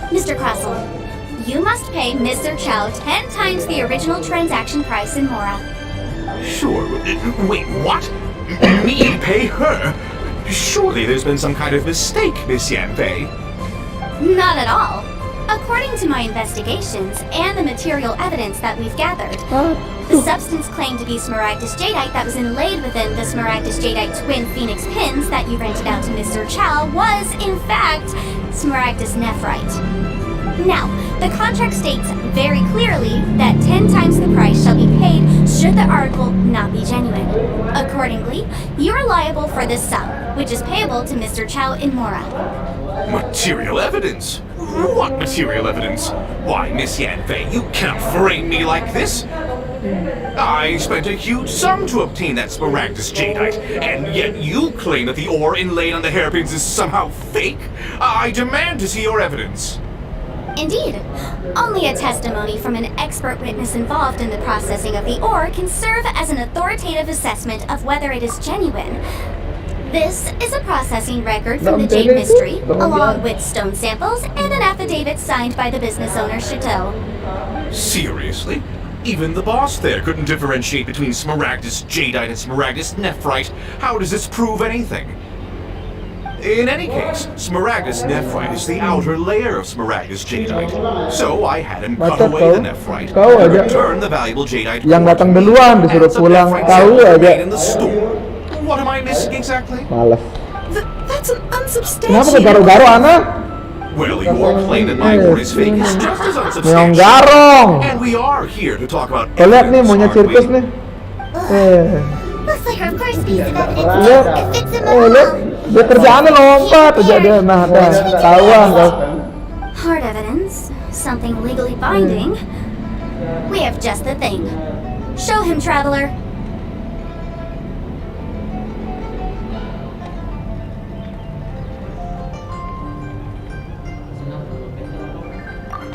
Mr. Crossell, you must pay Mr. Chow 10 times the original transaction price in Mora. Sure. Wait, what? Me pay her? Surely there's been some kind of mistake, Miss Yanfei. Not at all. According to my investigations and the material evidence that we've gathered, the substance claimed to be Smaragdus Jadeite that was inlaid within the Smaragdus Jadeite twin phoenix pins that you rented out to Mr. Chow was, in fact, Smaragdus Nephrite. Now, the contract states very clearly that 10 times the price shall be paid should the article not be genuine. Accordingly, you are liable for this sum, which is payable to Mr. Chow in Mora. Material evidence? What material evidence? Why, Miss Yanfei, you cannot frame me like this. I spent a huge sum to obtain that Smaragdus Jadeite, and yet you claim that the ore inlaid on the hairpins is somehow fake? I demand to see your evidence. Indeed. Only a testimony from an expert witness involved in the processing of the ore can serve as an authoritative assessment of whether it is genuine. This is a processing record from the Jade Mystery, along with stone samples and an affidavit signed by the business owner, Chateau. Seriously? Even the boss there couldn't differentiate between Smaragdus Jadeite and Smaragdus Nephrite. How does this prove anything? In any case, Smaragdus Nephrite is the outer layer of Smaragdus Jadeite. So I had him cut away the Nephrite and return the valuable Jadeite. Yang datang duluan disuruh pulang tahu aja. In the store. What am I missing exactly? Males. That's an Kenapa unsubstantiated... garu-garu, Ana? Well, your claim that my word is fake is just as Meong unsubstantial. garong. And we are here to talk about Oh, lihat nih evidence, monyet aren't we? sirkus nih. Looks like our first piece of evidence Lihat, fits in lihat. Dia kerjaannya lompat aja dia. Nah, tahuan kau. Hard evidence, something legally binding. We have just the thing. Show him, traveler.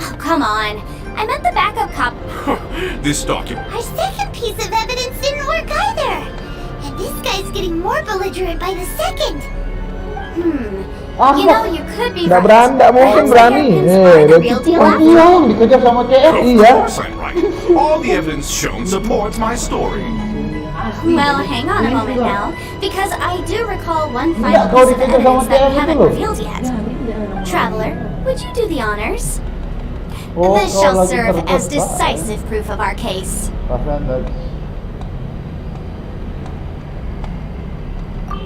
Oh, come on. I meant the backup copy. This document. Our second piece of evidence didn't work either. And this guy's getting more belligerent by the second. You know, you could be Nggak right. nggak mungkin Those berani. hairpins are the Dia real itu deal orang after iya all. yang dikejar sama CF. Of Iya. course I'm right. All the evidence shown supports my story. Well, hang on a moment now, because I do recall one Enggak, final kau piece of dikejar sama evidence that CF we itu haven't loh. revealed yet. Traveler, would you do the honors? Oh, This kau shall lagi serve as terdesak. decisive proof of our case.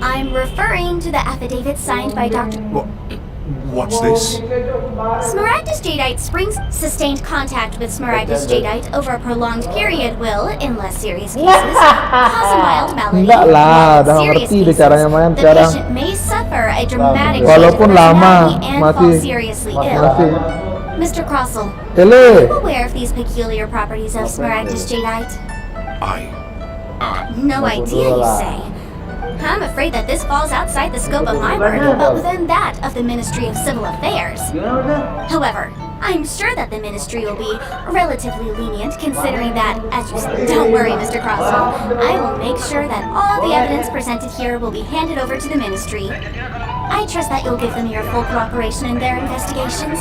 I'm referring to the affidavit signed by Dr. What's this? Smaragdus Jadeite Springs sustained contact with Smaragdus Jadeite over a prolonged period will, in less serious cases, cause a mild malady. Enggak lah, While in udah serious ngerti deh cases, caranya main the sekarang. patient may suffer a dramatic Walaupun change of lama, personality and fall masih seriously ill. masih. Mr. Crossell, are Tele. you aware of these peculiar properties of Smaragdus Jadeite? No idea, you say? I'm afraid that this falls outside the scope of my work, but within that of the Ministry of Civil Affairs. However, I'm sure that the ministry will be relatively lenient, considering that, as you said, don't worry, Mr. Crossell, I will make sure that all the evidence presented here will be handed over to the ministry. I trust that you'll give them your full cooperation in their investigations.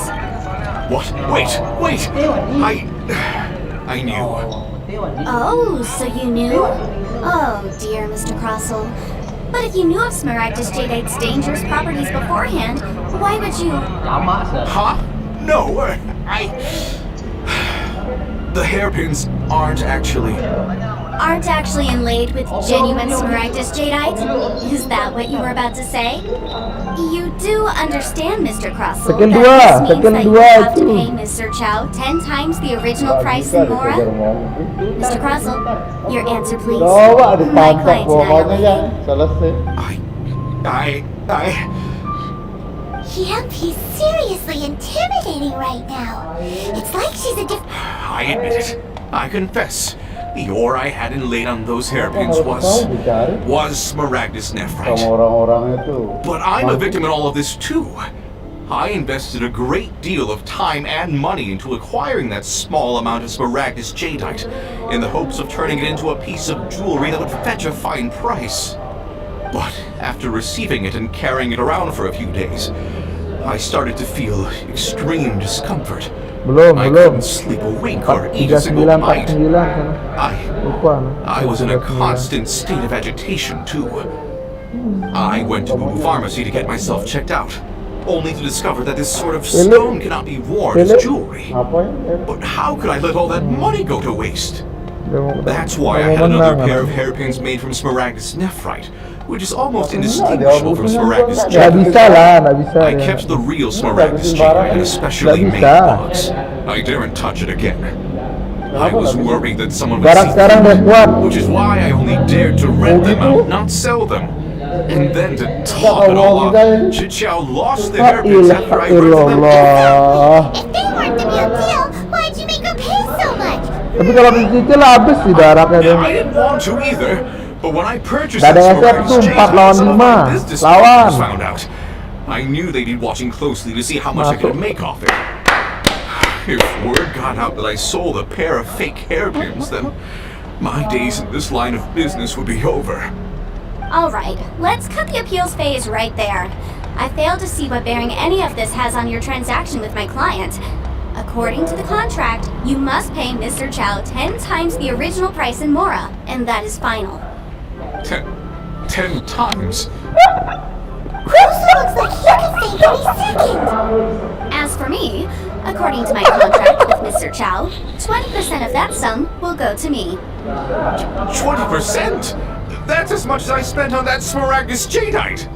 What? Wait! I knew. Oh, so you knew? Oh dear, Mr. Crossell. But if you knew of Smaragdus Jadeite's dangerous properties beforehand, why would you? Huh? No, The hairpins aren't actually inlaid with genuine Smaragdus Jadeite? Is that what you were about to say? You do understand, Mr. Crossell, Second that dua, this means second that you dua have to itu. pay Mr. Chow 10 times the original price in Mora? Mr. Crossell, your answer, please. Coba My ditangkap client and I are pokoknya ya. waiting. Selesai. Yep, he's seriously intimidating right now. It's like she's a I admit it. I confess. The ore I had inlaid on those hairpins was Smaragdus nephrite. Sama orang-orang itu. But I'm a victim in all of this too. I invested a great deal of time and money into acquiring that small amount of Smaragdus jadeite in the hopes of turning it into a piece of jewelry that would fetch a fine price. But after receiving it and carrying it around for a few days, I started to feel extreme discomfort. I couldn't sleep a wink or eat a single bite. 3949 I was in a constant state of agitation too. I went to a pharmacy to get myself checked out, only to discover that this sort of stone cannot be worn as jewelry. But how could I let all that money go to waste? That's why I had another pair of hairpins made from Smaragdus nephrite, which is almost indistinguishable from Smaragdus Nggak bisa jadeite. lah, nggak bisa. I kept the real Smaragdus jadeite in a specially made box. I daren't touch it again. I was worried that someone would see Sekarang udah kuat. which is why I only dared to rent them out, not sell them. And then to top it all up, Chichao lost the hairpins after I rented them. Allah. If they weren't the real deal, why'd you make her pay so much? Tapi kalau dicicil habis sih daratnya Yeah, tuh. I didn't want to either, but when I purchased Gak ada that yang siap Smaragdus tuh, jadeite, 4 lawan some of 5. my business Lawan. partners found out. I knew they'd be watching closely to see how much I could make off it. If word got out that I sold a pair of fake hairpins, then my days in this line of business would be over. Alright, let's cut the appeals phase right there. I fail to see what bearing any of this has on your transaction with my client. According to the contract, you must pay Mr. Chow 10 times the original price in Mora, and that is final. 10 times? Crossell looks like he could fake any second. As for me, according to my contract with Mr. Chow, 20% of that sum will go to me. 20%? That's as much as I spent on that Smaragdus jadeite.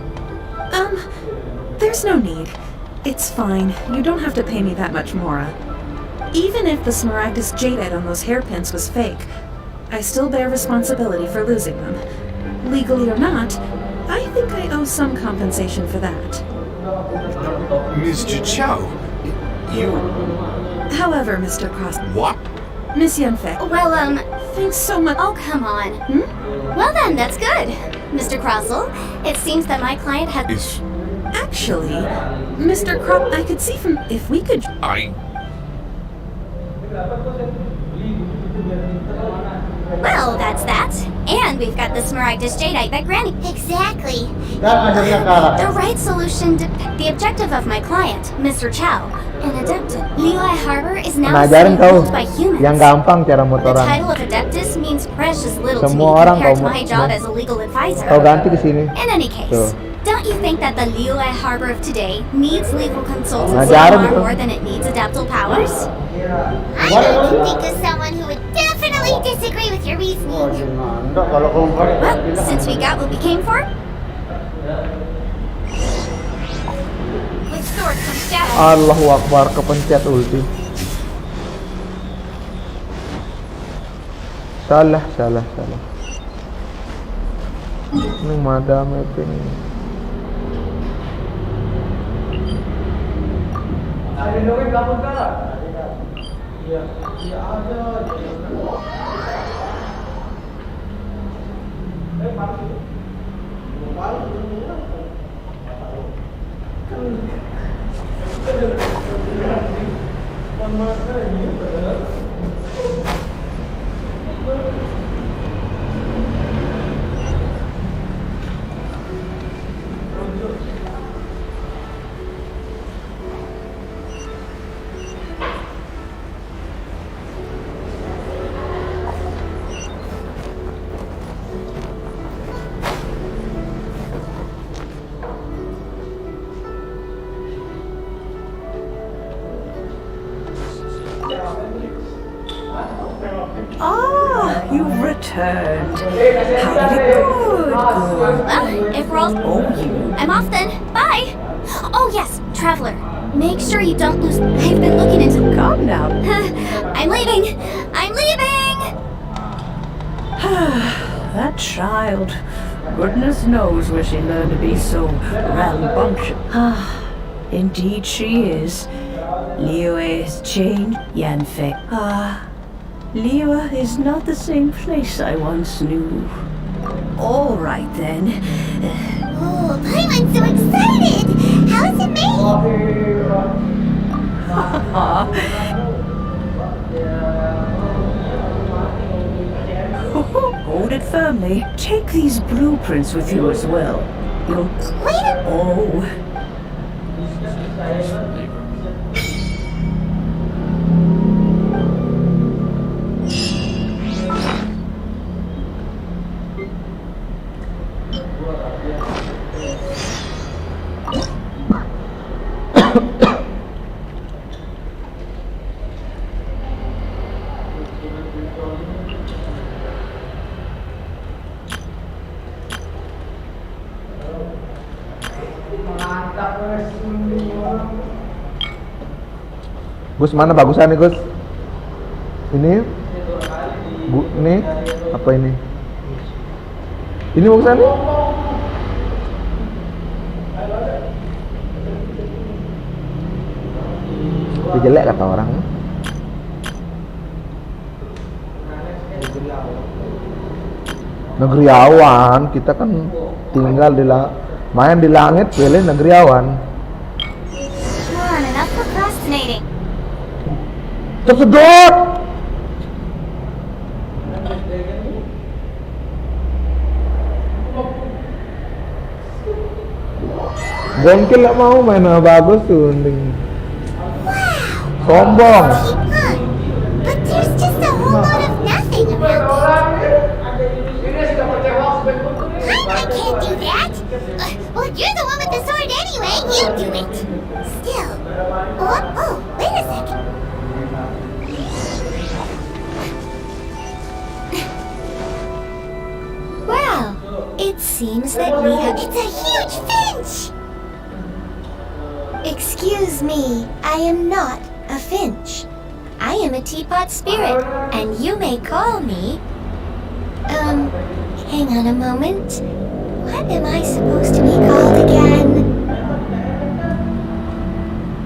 There's no need. It's fine. You don't have to pay me that much, Mora. Even if the Smaragdus jadeite on those hairpins was fake, I still bear responsibility for losing them. Legally or not, I think I owe some compensation for that. Mr. Chow, you... However, Mr. Cross... What? Miss Yunfei. Well, Thanks so much. oh, come on. Well then, that's good. Mr. Crossell, it seems that my client has... Is... Actually, Mr. Crop, I could see from... If we could... Well, that's that. And we've got the Smaragdus jadeite that Granny... Exactly. The right solution depict the objective of my client, Mr. Chow, an Adeptus. Liyue Harbor is now Ngajarin kau ruled by humans. yang gampang cara The motoran. title of Adeptus means precious little to me Semua orang compared to kau my job as a legal advisor. kau ganti ke sini. In any case, Tuh. don't you think that the Liyue Harbor of today needs legal consultants Ngajarin far tuh. more than it needs adaptable powers? I can think of someone who would definitely disagree with your reasoning. Well, since we got what we came for, with swords from shadow. Allahu Akbar, kepencet ulti. Salah. Ini madam mapping. Ah, you've returned. How did it go? Well, if we're all... I'm off then. Bye! Oh yes, Traveler. Make sure you don't lose... I've been looking into... Calm now. I'm leaving! I'm leaving! That child. Goodness knows where she learned to be so rambunctious. Ah, indeed she is. Liyue has changed, Yanfei. Ah, Liyue is not the same place I once knew. All right then. Oh, Paimon's so excited! How is it made? Hold it firmly. Take these blueprints with you as well. You'll... Wait a... Oh. Gus, mana bagusan nih Gus? Ini? Ini? Apa ini? Ini bagusan nih? Ini jelek kata orang. Negeri awan, kita kan tinggal di main di langit, pilih negeri awan. Come on, enough procrastinating. Tersedot! Gengkel gak mau main bagus tuh. Sombong. Keep on. But there's just a whole lot of nothing around it. I can't do that. Well, you're the one with the sword anyway. You do it. Still. Oh, wait a second. Well, it seems that we have... It's a huge finch! Excuse me, I am not a finch. I am a teapot spirit, and you may call me... hang on a moment. What am I supposed to be called again?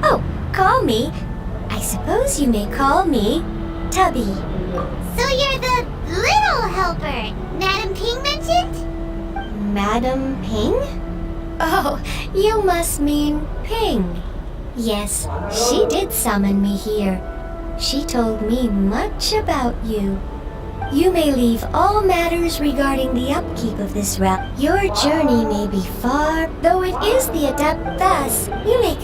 Oh, call me. I suppose you may call me Tubby. So you're the little helper Madam Ping mentioned? Madam Ping? Oh, you must mean Ping. Yes, she did summon me here. She told me much about you. You may leave all matters regarding the upkeep of this realm. Your journey may be far, though it is the adept thus. You may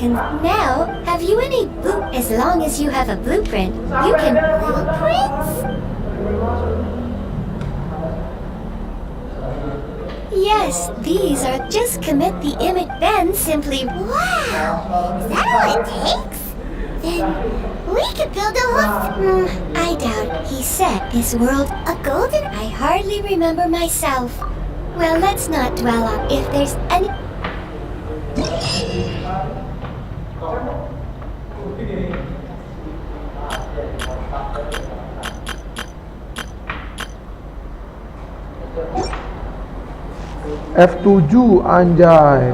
now, have you any as long as you have a blueprint, you can... Blueprints? Yes, these are just commit the image, then simply... Wow! Is that all it takes? Then we could build a whole... I doubt he set this world a golden... I hardly remember myself. Well, let's not dwell on if there's any... F7 anjay.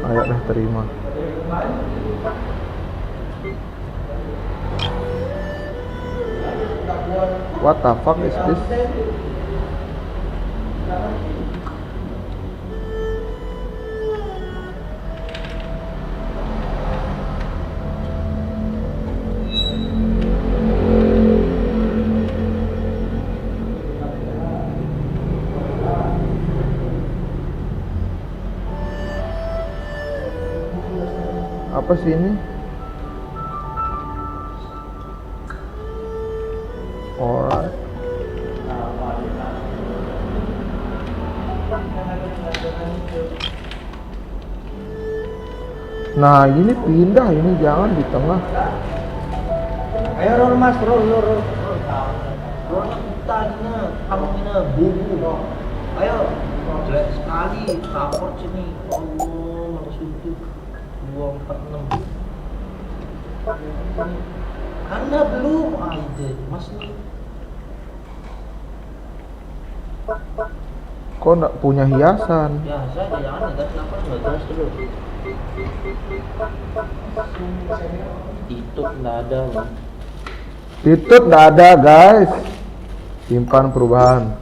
Ayo dah terima. What the fuck is this? Apa sih ini? Alright. Nah ini pindah, ini jangan di tengah. Ayo roll mas, roll. Rollnya hutannya, kamunya bubu. Ayo, jelek sekali, raport sini. Allah, harus untuk 246. Anda belum aja, mas nih. Kok nggak punya hiasan? Biasa aja, jangan ada kenapa nggak gas terus. Itu nggak ada loh. Titut nggak ada guys. Simpan perubahan.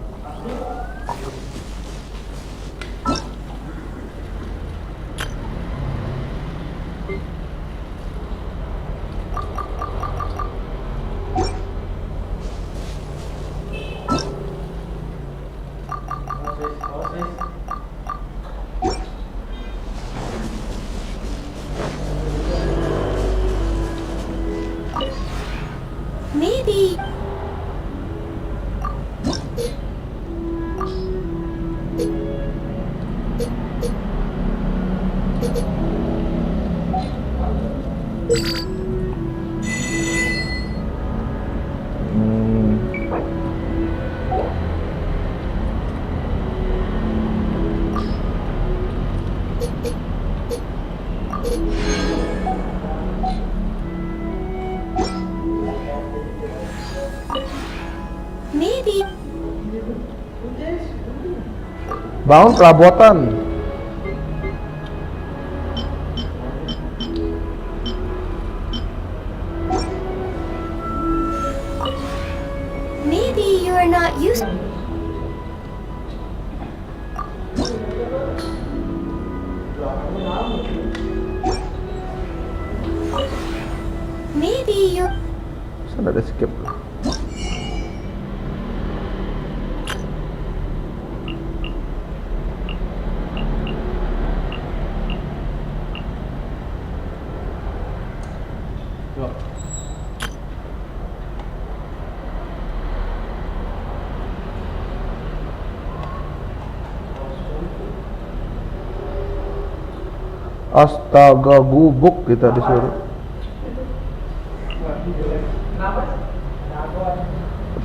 Maybe... Maybe... Bangun perabotan. Maybe you're not used... Maybe you're... Sana ada skip. Astaga, gubuk kita disuruh.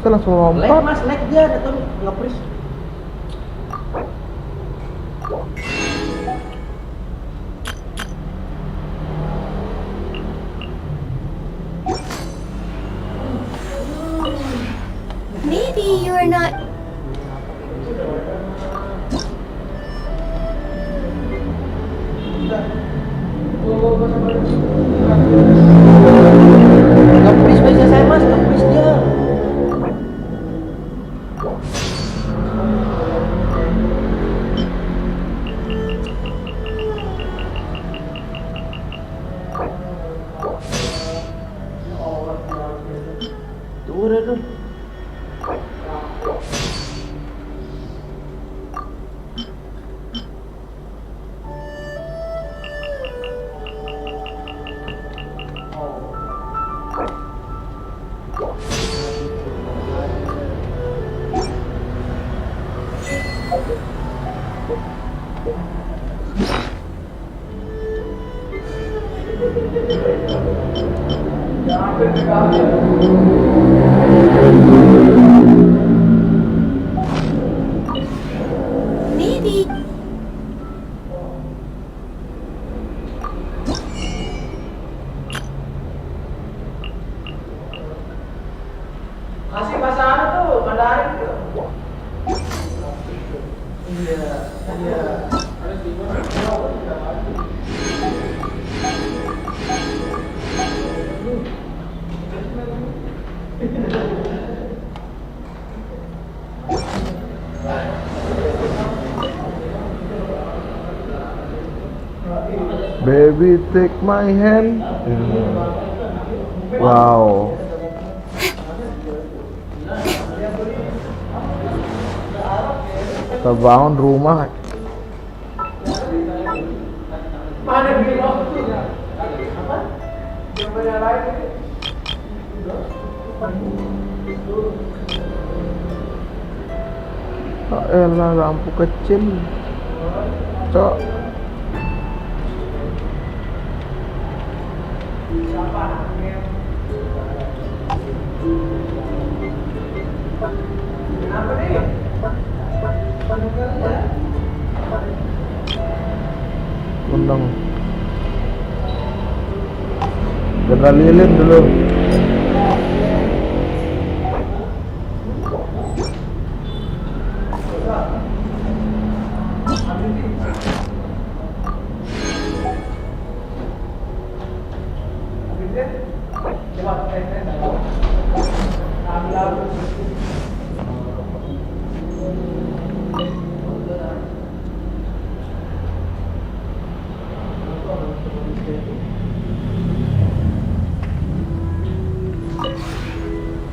Terus langsung Lag lompat. mas, lag dia atau nge-freeze. Maybe you're not. Nge-freeze bisa saya mas, nge-freeze dia. Tuh udah tuh. Maybe. Kasih pasangan tuh, Mandarin tuh. Iya, iya. Harus Baby take my hand. Wow. Kita bangun rumah. Mana beli waktu? Apa? Yang lain ini. Ah, elah lampu kecil. Cok. Apa nih? Undang. General lilin dulu.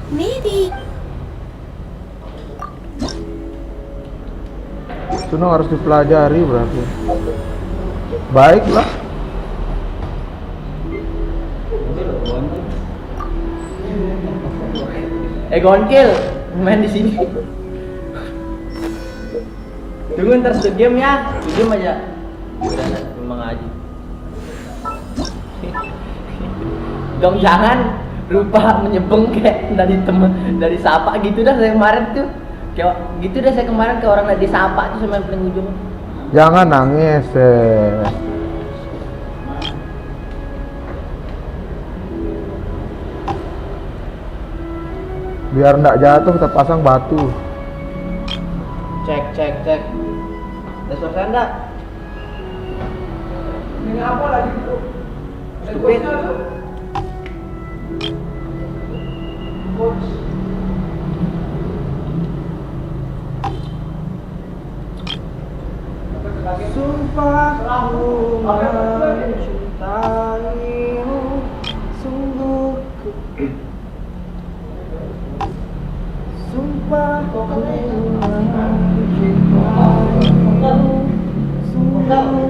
Maybe. Sunung harus dipelajari berarti. Baiklah. Gonkil, main di sini. Tunggu ntar satu game ya, satu game aja. Udah memang aja. Dong jangan lupa menyebeng kayak dari sapa gitu dah saya kemarin tuh. Kayak gitu dah saya kemarin ke orang lagi disapa tuh sama yang paling ujung. Jangan nangis. Biar ndak jatuh kita pasang batu. Cek. Udah selesai enggak? Ini apa lagi itu? Stupid. Sumpah aku mencintaimu sungguh. Sumpah aku mencintaimu sungguh. Sumpah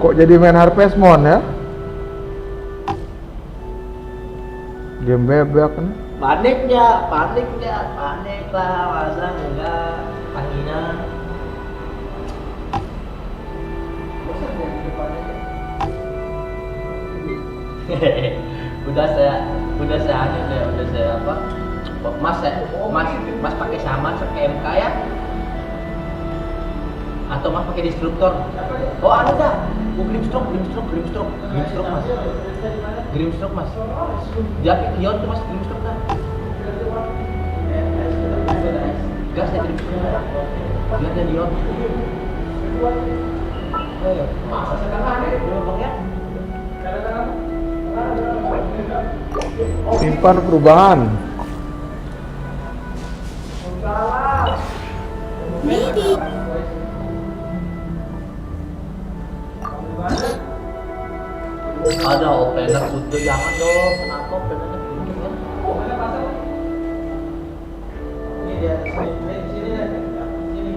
Kok jadi main Harvest Moon ya? Game bebek kan? Panik lah, masa enggak panggilan. udah saya apa? Mas pakai saman pakai MK ya? Atau mas pakai destruktor? Oh ada dah. Grimstroke mas. Dia Leon tuh mas Grimstroke dah. Gas ya Grimstroke. Dia ada Leon. Simpan perubahan. Maybe. Ada opener putih, jangan dong. Kenapa openernya putih ya? Ini dia, sini.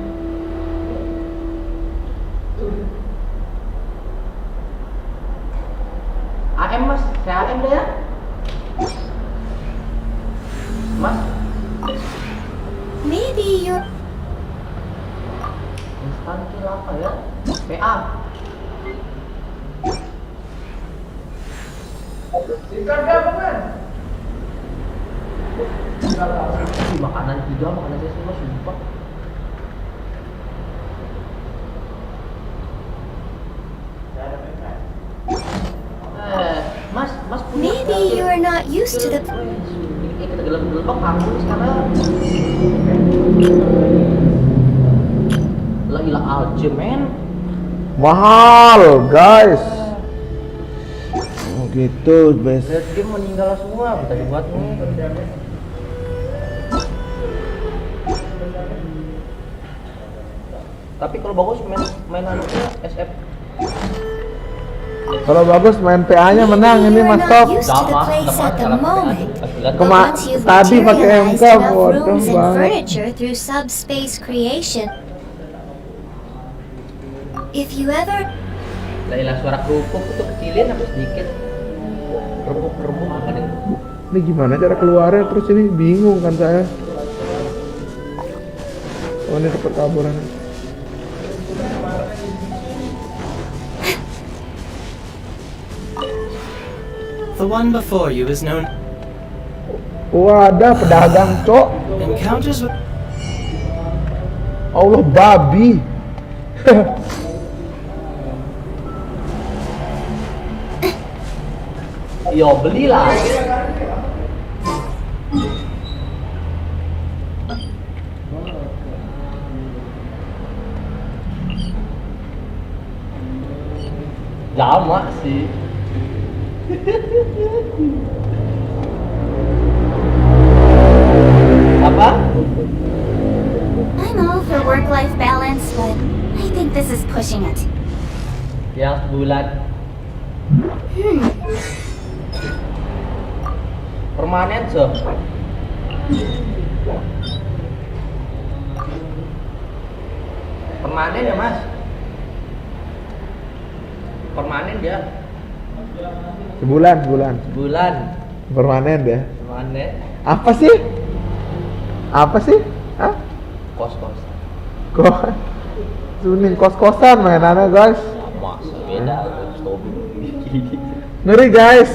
AM mas, saya AM deh ya. Mas. Maybe you're. Instan kill apa ya? PA. Makanan saya semua sumpah. Mas punya. Maybe you are not used to the. Kita gelap-gelap kamu sekarang. Lah ilah aja men. Mahal guys. Gitu bes. Dia meninggal semua, kita dibuat nih. Tapi kalau bagus main anaknya SF. Kalau bagus main PA-nya menang ini Mas Top. Tadi pakai MK bodoh banget. If you ever. Lah suara kerupuk itu kecilin apa sedikit. Kerupuk apa nih? Ini gimana cara keluarnya, terus ini bingung kan saya. Oh ini dapat kaburan. The one before you is known. Wah ada pedagang cok. Encounters with. Allah babi. Yo belilah. Jamak sih. Apa? I'm all for work-life balance, but I think this is pushing it. Yang sebulan. Permanen sob. Permanen ya mas. Permanen dia. Sebulan. Permanen ya. Permanen. Apa sih? Hah? Kos-kos. Suning kos-kosan mainannya guys. Sama beda. Ngeri guys.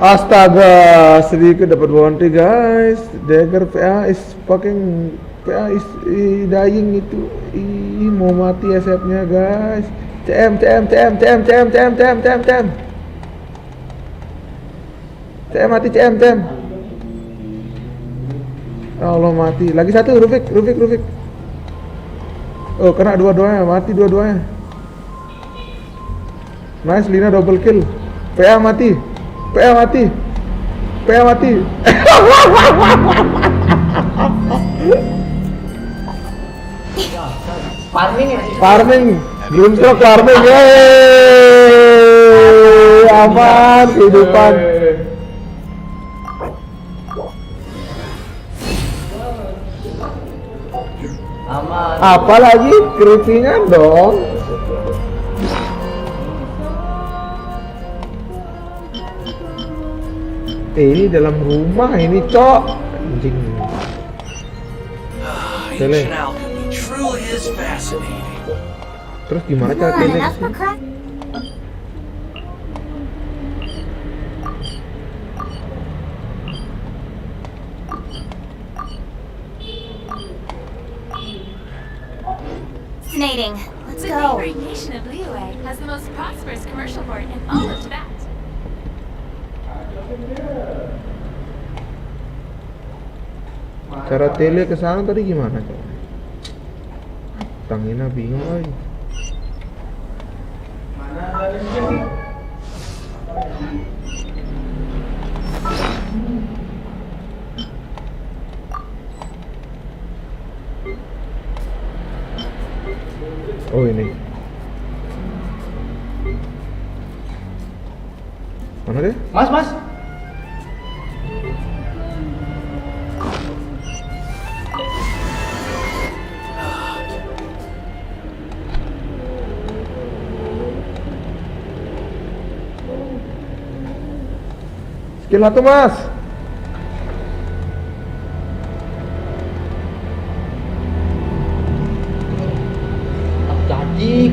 Astaga, sedikit dapat bounty guys. Dagger PA is dying itu. Ih, mau mati SF-nya guys. CM. CM mati CM. Allah mati. Lagi satu Rufik. Oh, kena dua-duanya, mati dua-duanya. Nice, Lina double kill. PA mati. Farming. Belum stroke warming, yeay, aman kehidupan. Aman. Apalagi keritingan dong. Ini dalam rumah ini, cok. Anjing. Tele. Terus gimana cara tele? Fascinating. Let's go. The great nation of Liyue has the most prosperous commercial port in all of Tibet. Cara tele ke sana tadi gimana, cok? Tangina bingung lagi. Oh ini. Mana dia? Mas. Skill 1, Mas. Jadi.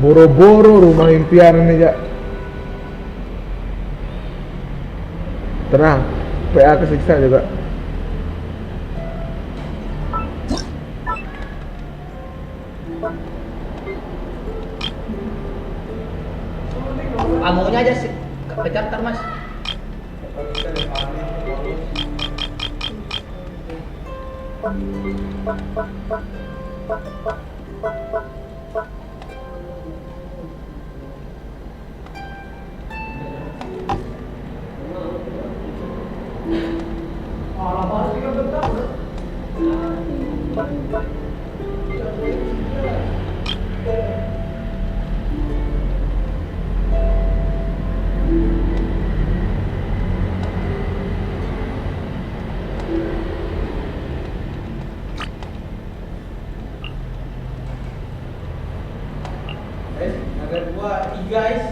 Boro-boro rumah impian ini, ya. Tenang, PA kesiksa juga. Amunya aja sih, kejar ntar mas. Ada 2, 3 guys.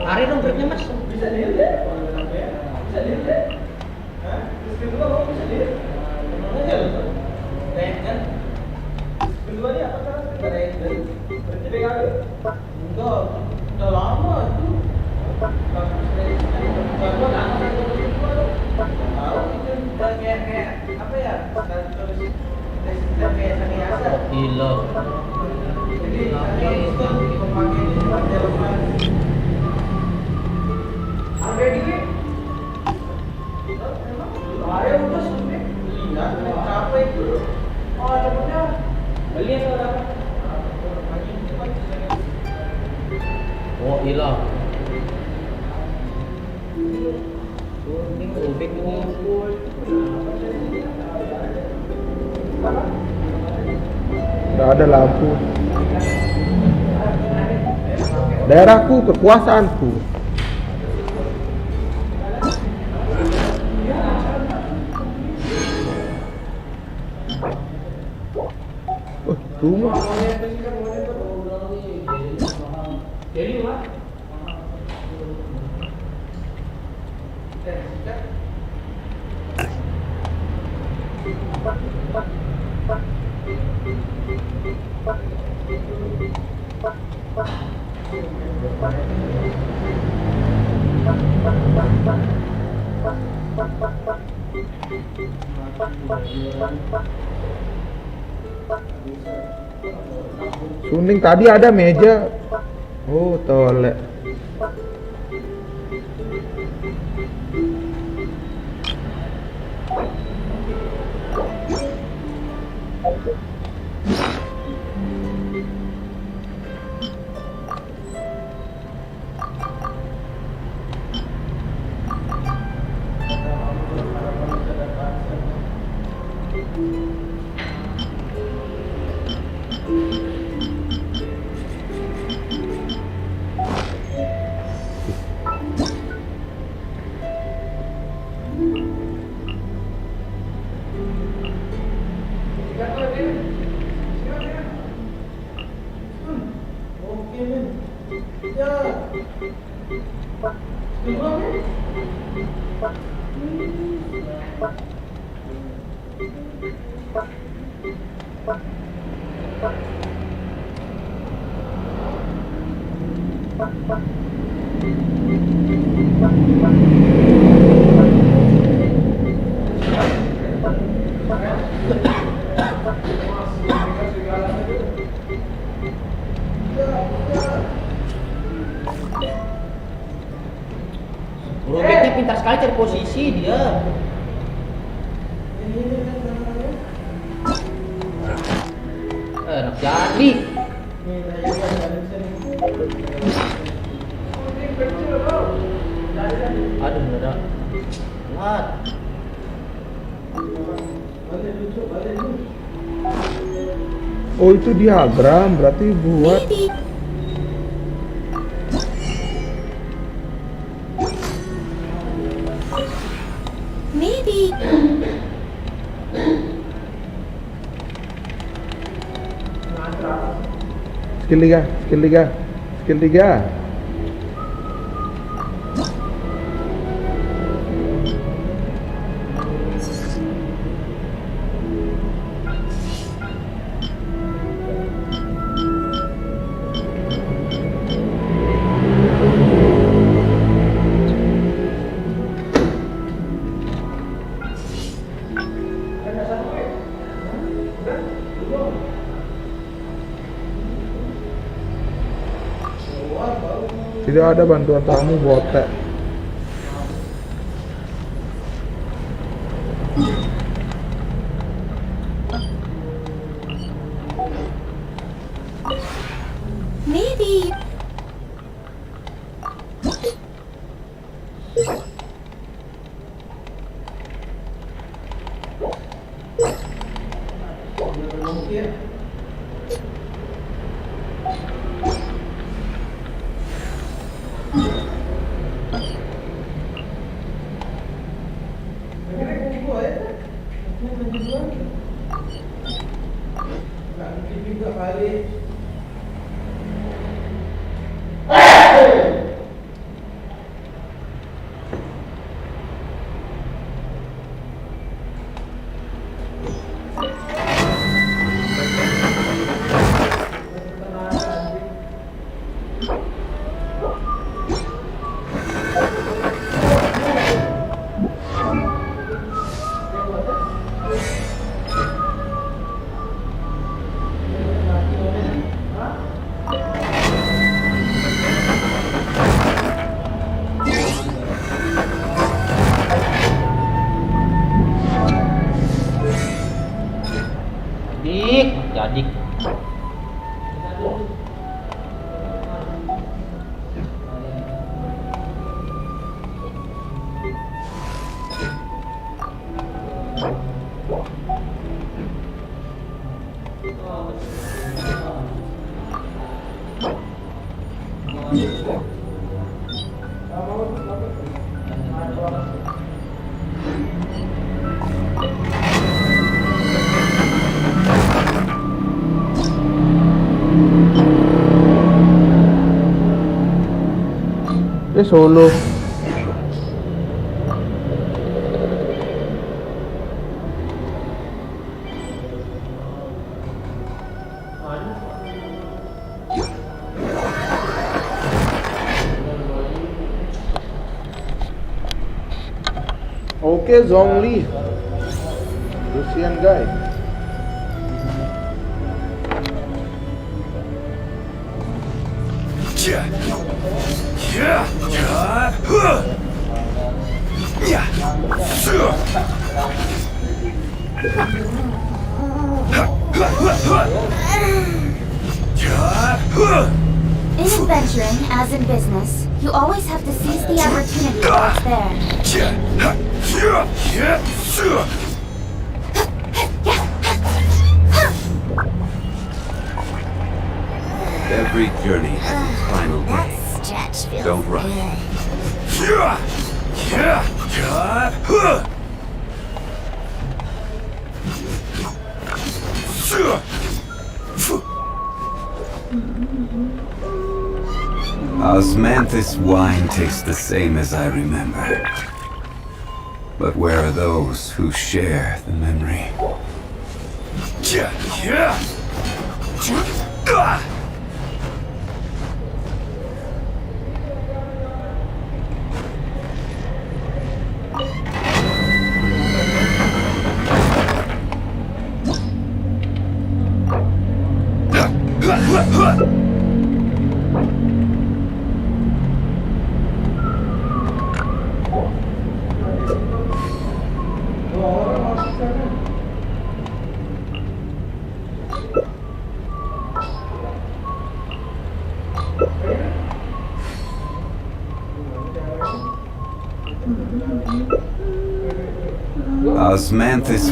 Hari dong tripnya mas. Bisa lihat ya? Bisa lihat ya? Hah? Terus kedua kamu bisa lihat? Kemana aja loh? Naik kan? Kedua dia apa kan? Naik dari berarti kali? Enggak, udah lama itu. Baru lama tahu itu udah kayak apa ya? Kayak sangiasa. Gila. Jadi itu memakai dalam ready ke? Ada udah sudah lihat berapa itu? Oh ada punya beli atau apa? Oh hilang. Kuning ubik ngumpul. Nggak ada lampu. Daerahku, kekuasaanku. Oh, rumah. Suning tadi ada meja. Oh, tolek. Robeknya pintar sekali cari posisi dia. Enak jadi. Aduh, beneran. What? Oh, itu diagram, berarti buat Maybe. skill 3, skill 3, skill 3. Tidak ada bantuan tamu botek. Maybe. Jadi. Solo. Oke, Zhongli. Russian guy. In adventuring, as in business, you always have to seize the opportunity while it's there. Every journey has its final That day. stretch feels Don't rush. good. Osmanthus wine tastes the same as I remember. But where are those who share the memory? Osmanthus.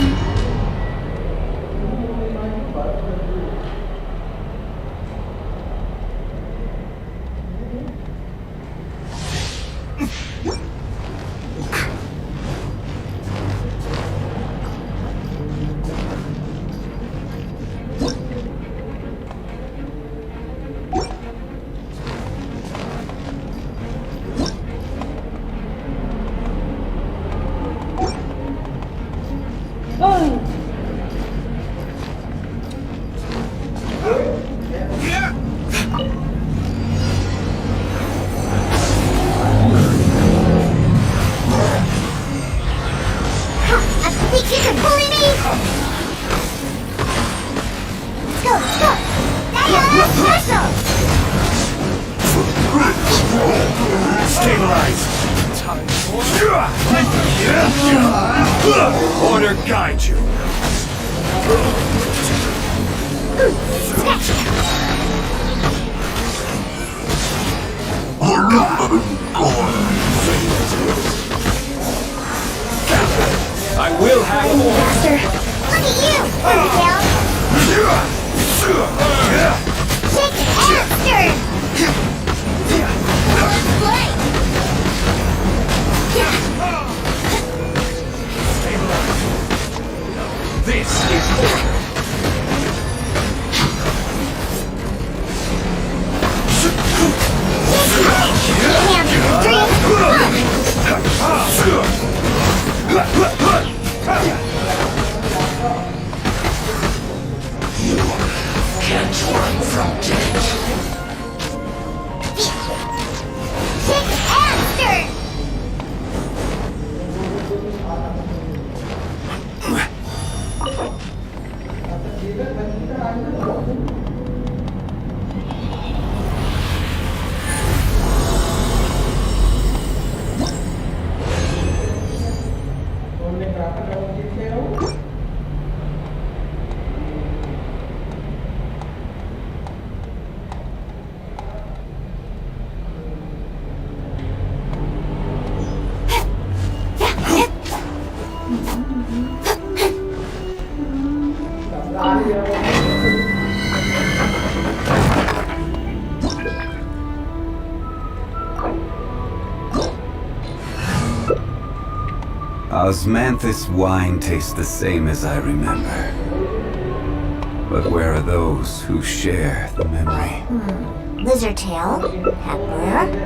Order guide you. I will have more. Master, look at you, Undertale. Shake and stir. Play. This is You can't run from death. Shake and stir. Osmanthus wine tastes the same as I remember. But where are those who share the memory? Lizard tail, pepper,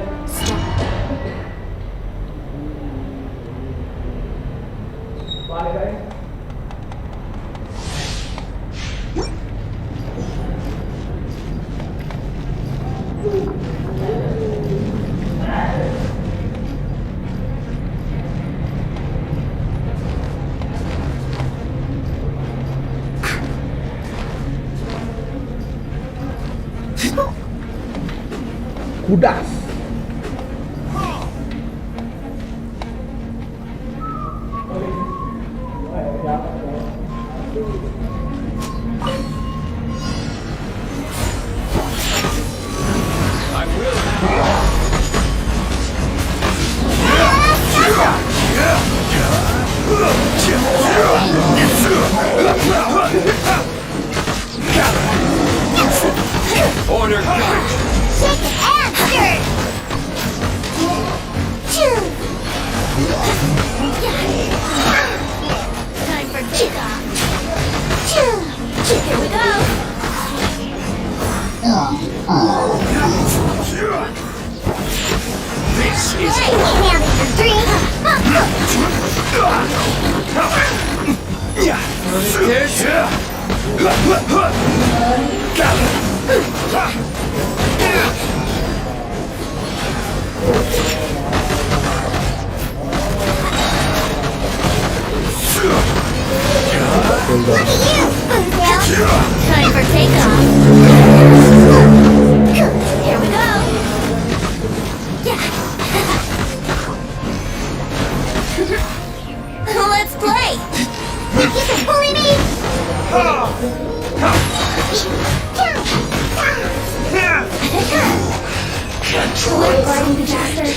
Kudas. order guide. shake and stir. Time for kickoff. Here we go. is now that your dream. Look at you, Boomtail. Time for takeoff. Here we go. Let's play. You can bully me. Control party disaster.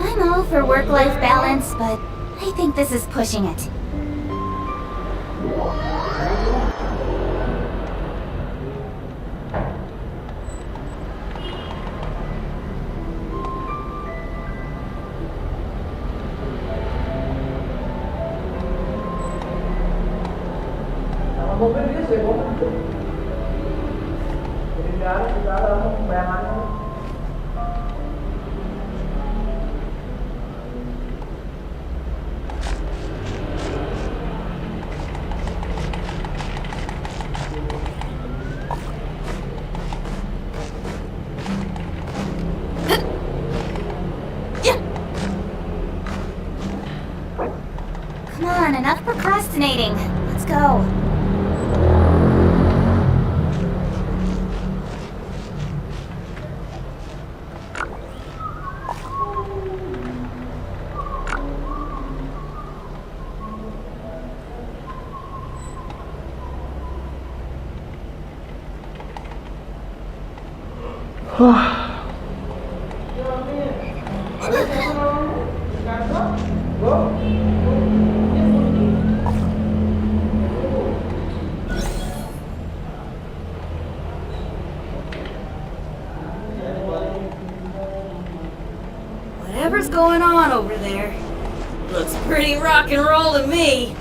I'm all for work-life balance, but I think this is pushing it. mobil dia saya mobil itu. Jadi tidak ada bayangannya. Come on, enough procrastinating. Let's go. Whatever's going on over there, looks pretty rock and roll to me.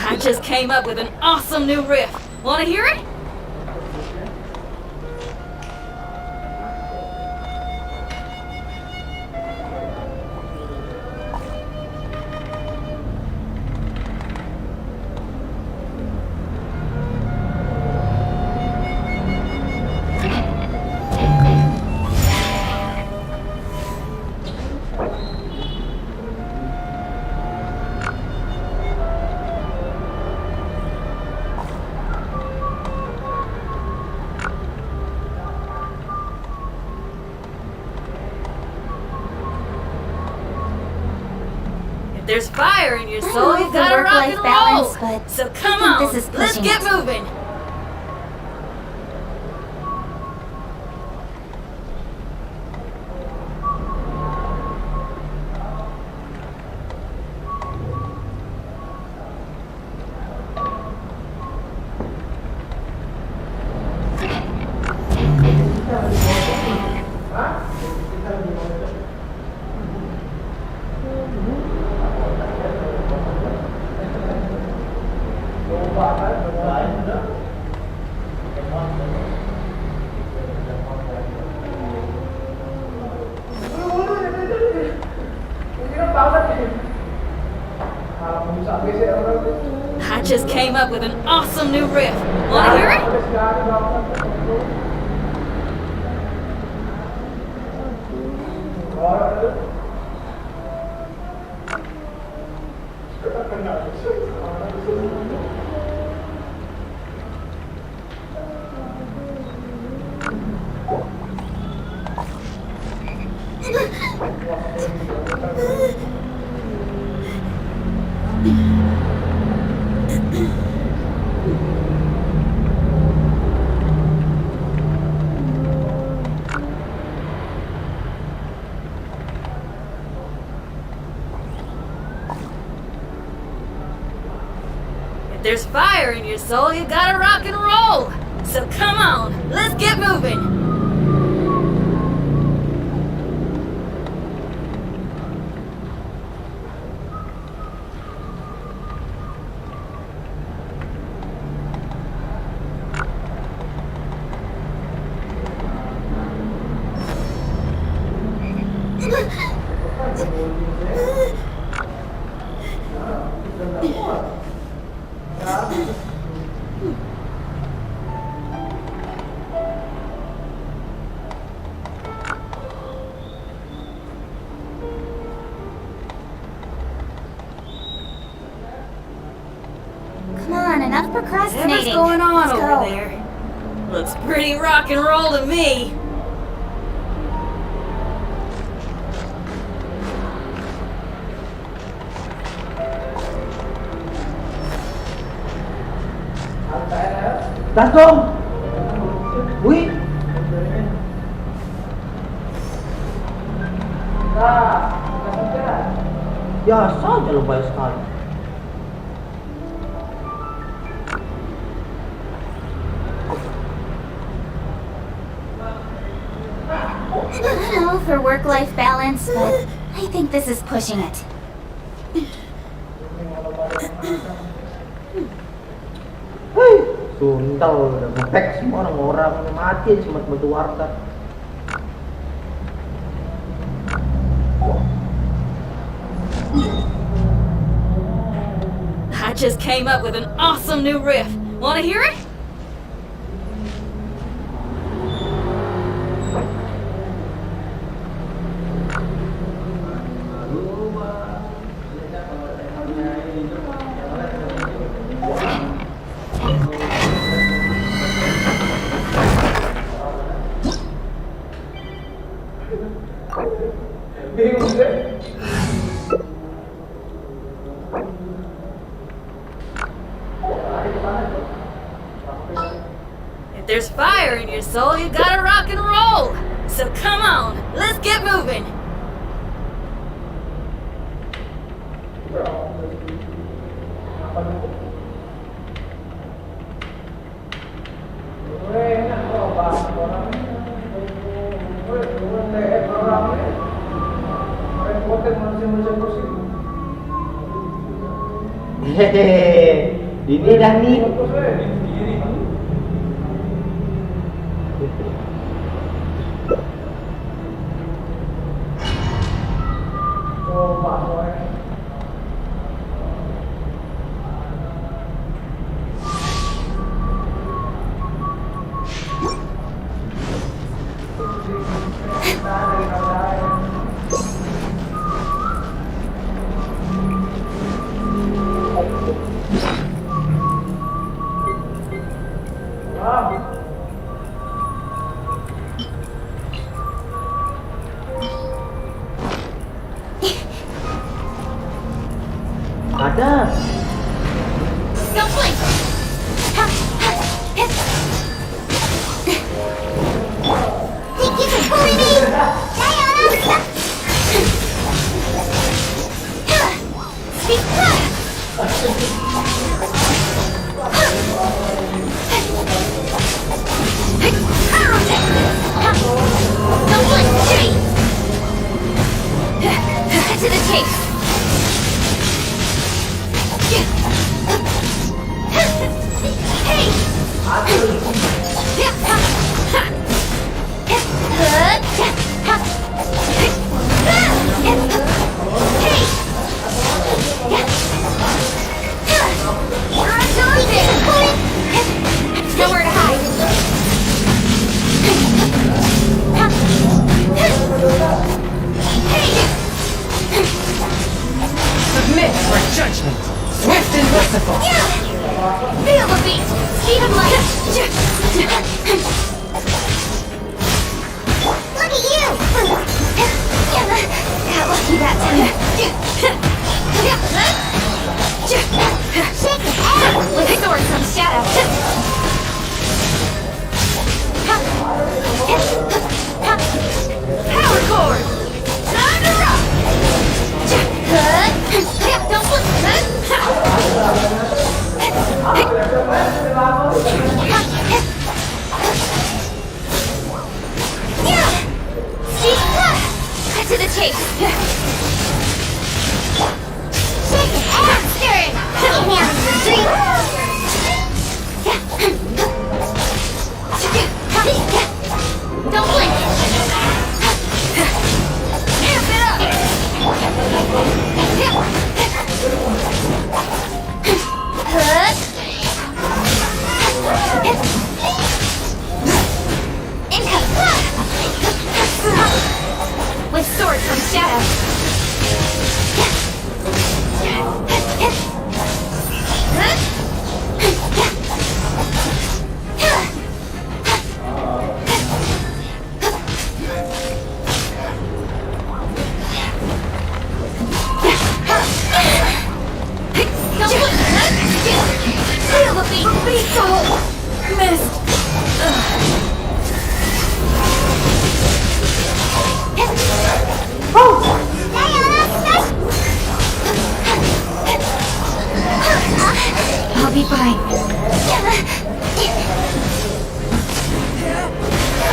I just came up with an awesome new riff. Wanna hear it? There's fire in your soul, you gotta rock and roll! But So come on, this is let's pushing get it. moving! I just came up with an awesome new riff. Wanna hear it? If there's fire in your soul, you gotta rock and roll. So come on, let's get moving. procrastinating. Whatever's going on Let's over go. there? Looks pretty rock and roll to me. Tas dong. Wih. Biasa aja lo bayar sekali. All for work-life balance, but I think this is pushing it. Sundal udah butek semua orang-orang mati aja cuma bantu warga. I just came up with an awesome new riff. Wanna hear it? If there's fire in your soul, you gotta rock and roll. So come on, let's get moving. Hehehe, ini dah nih. Ada. Don't blink! Thank you for pulling me! Sayonara! Don't blink! To the chase! Nowhere to hide. Submit for judgment. Swift and merciful. Feel the beat. Speed of light. Look at you. Got lucky that time. Shake it out with sword from shadow. Power chord. Time to rock. Don't Cut to the chase. Shake it out, stir it. Don't blink. Amp it up. With sword from shadow.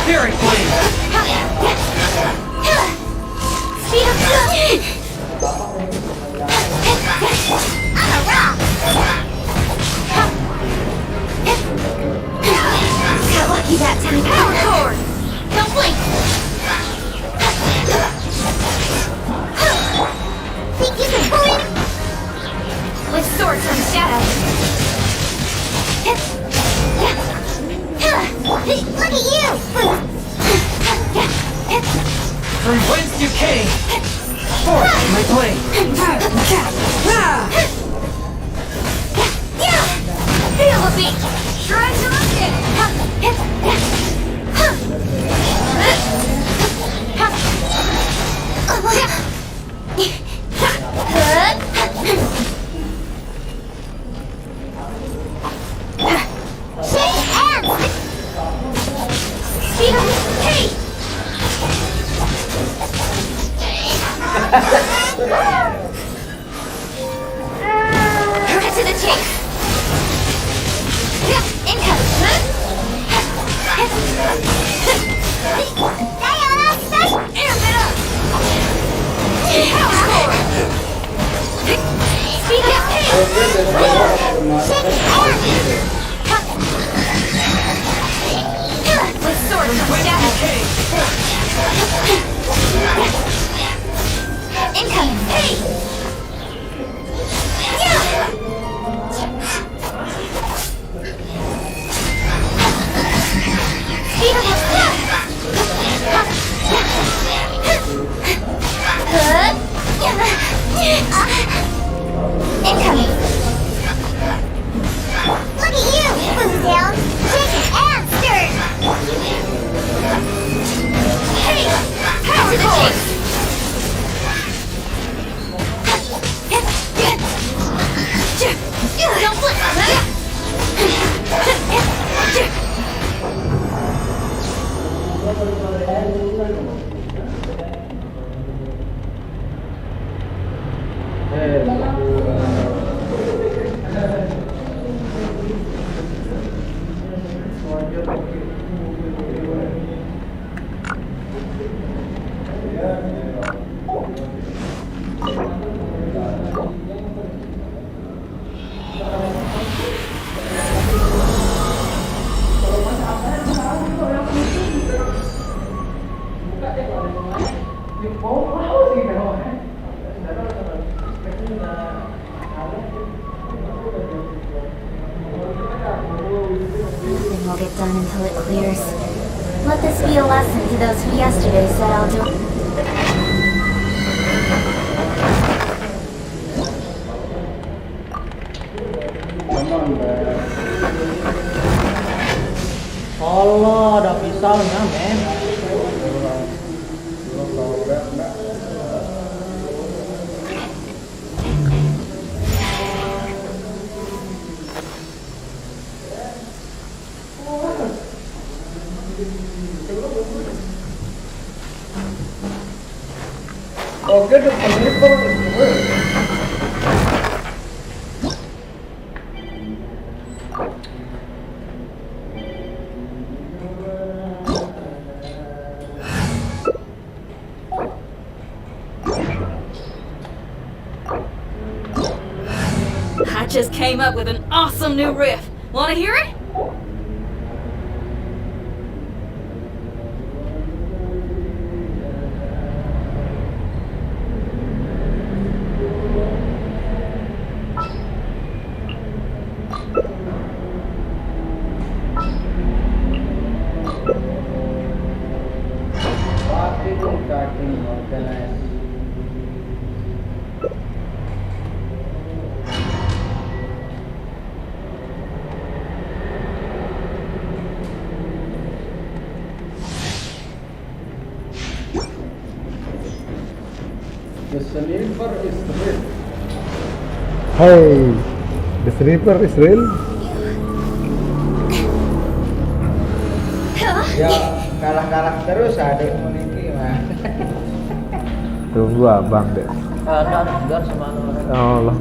Spirit Blade! I'm a rock! Got lucky that time. Power Cord! Don't blink! Think you can pull it? With swords from shadow. Look at you! From whence you came! Forth my blade! Feel the beat! Try to look it! Shake hands! Speed up! Hey! Cut to the chase! Income! Diana, special! Amp it up! Power Core! Speed up! Hey! Shake hands! With sword from shadow! Incoming! Hey! Incoming! Look at you! Move down! Shaken and stirred! Hey! Power to the chase! Don't flip! Nothing will get done until it clears. Let this be a lesson to those who yesterday said I'll do. Allah, ada pisaunya, men. Oke, the sniper is real. I just came up with an awesome new riff. Wanna hear it? The sniper is real. Hey, the sniper is real. Ya kalah terus ada community mah. Tunggu abang deh. Enggak sama orang. Ya Allah,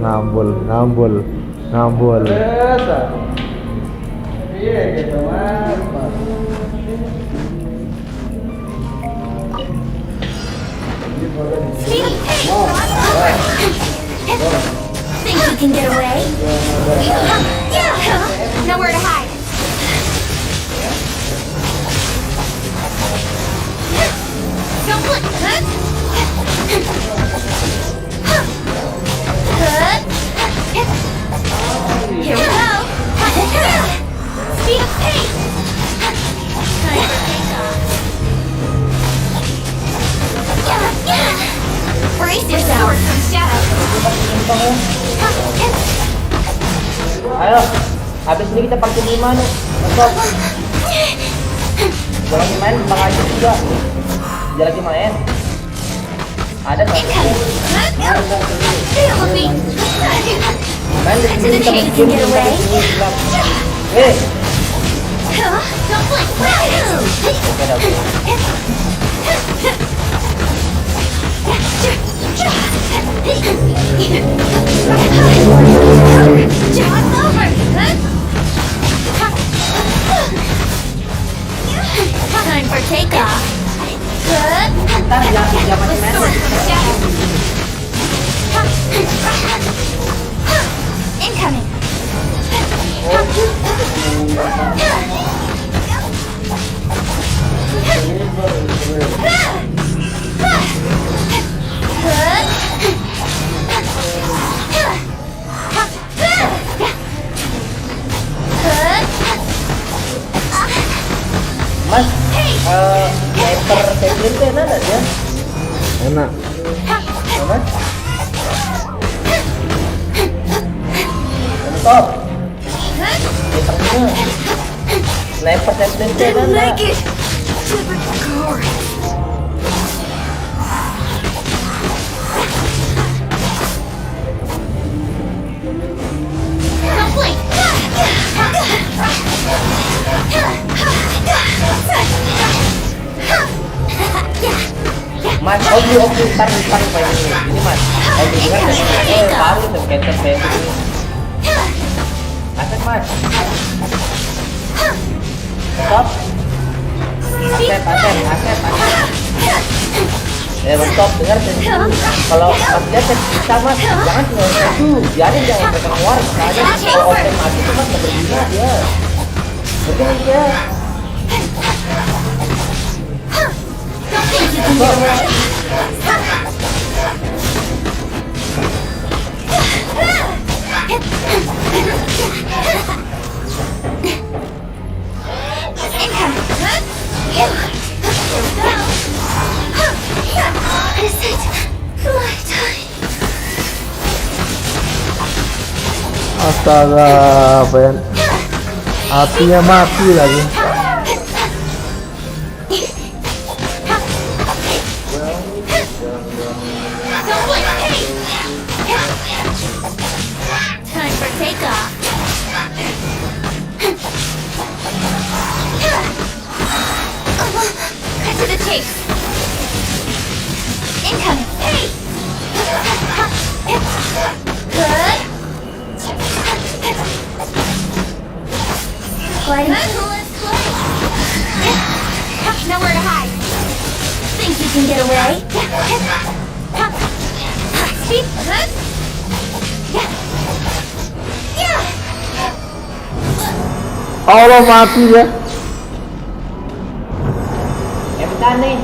ngambul. Iya gitu mas. Nowhere to hide. Don't look. Here we go. Speed of pace. Time for takeoff. Brace yourself. Some shadow. Ayo, habis ini kita pakai 5 nih. Mantap. Jangan main Bang aja juga. Dia lagi main. Ada nggak? Main di sini kita mungkin Time for takeoff. Good. Incoming. Mas, sniper Caitlyn tuh enak nggak dia? Enak. Mas? Mantap. Sniper Caitlyn tuh enak nggak? Mas, oke, ntar main ini mas. Dengar baru tuh cancel ini. Asik mas. Stop. Asep. Stop, dengar kalau pas dia kita mas, jangan tinggal itu, biarin dia mereka keluar. Soalnya kalau open mati itu mas berguna dia. Berguna dia. Astaga, Ben. Apinya mati lagi. Time for takeoff. Cut to the chase. Incoming. Hey. Good. Nowhere to hide. Think you can get away? Speed. Allah, mati ya. MK nih,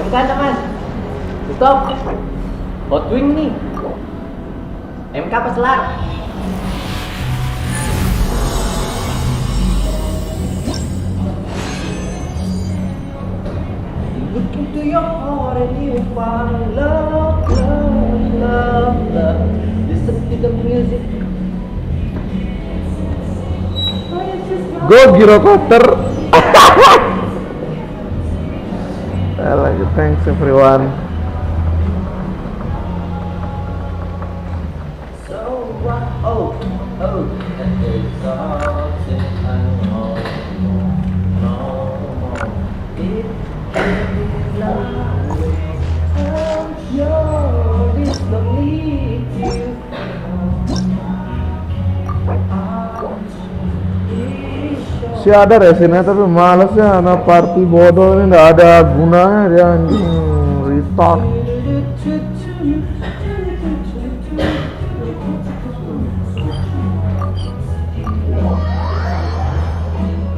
MK mas. Stop. Hot wing nih. MK peselar. Look into your heart and you find love. Listen to the music. Go gyrocopter. Thanks everyone. Si ada resinnya tapi malasnya anak party bodoh ini nggak ada gunanya dia anjing retard.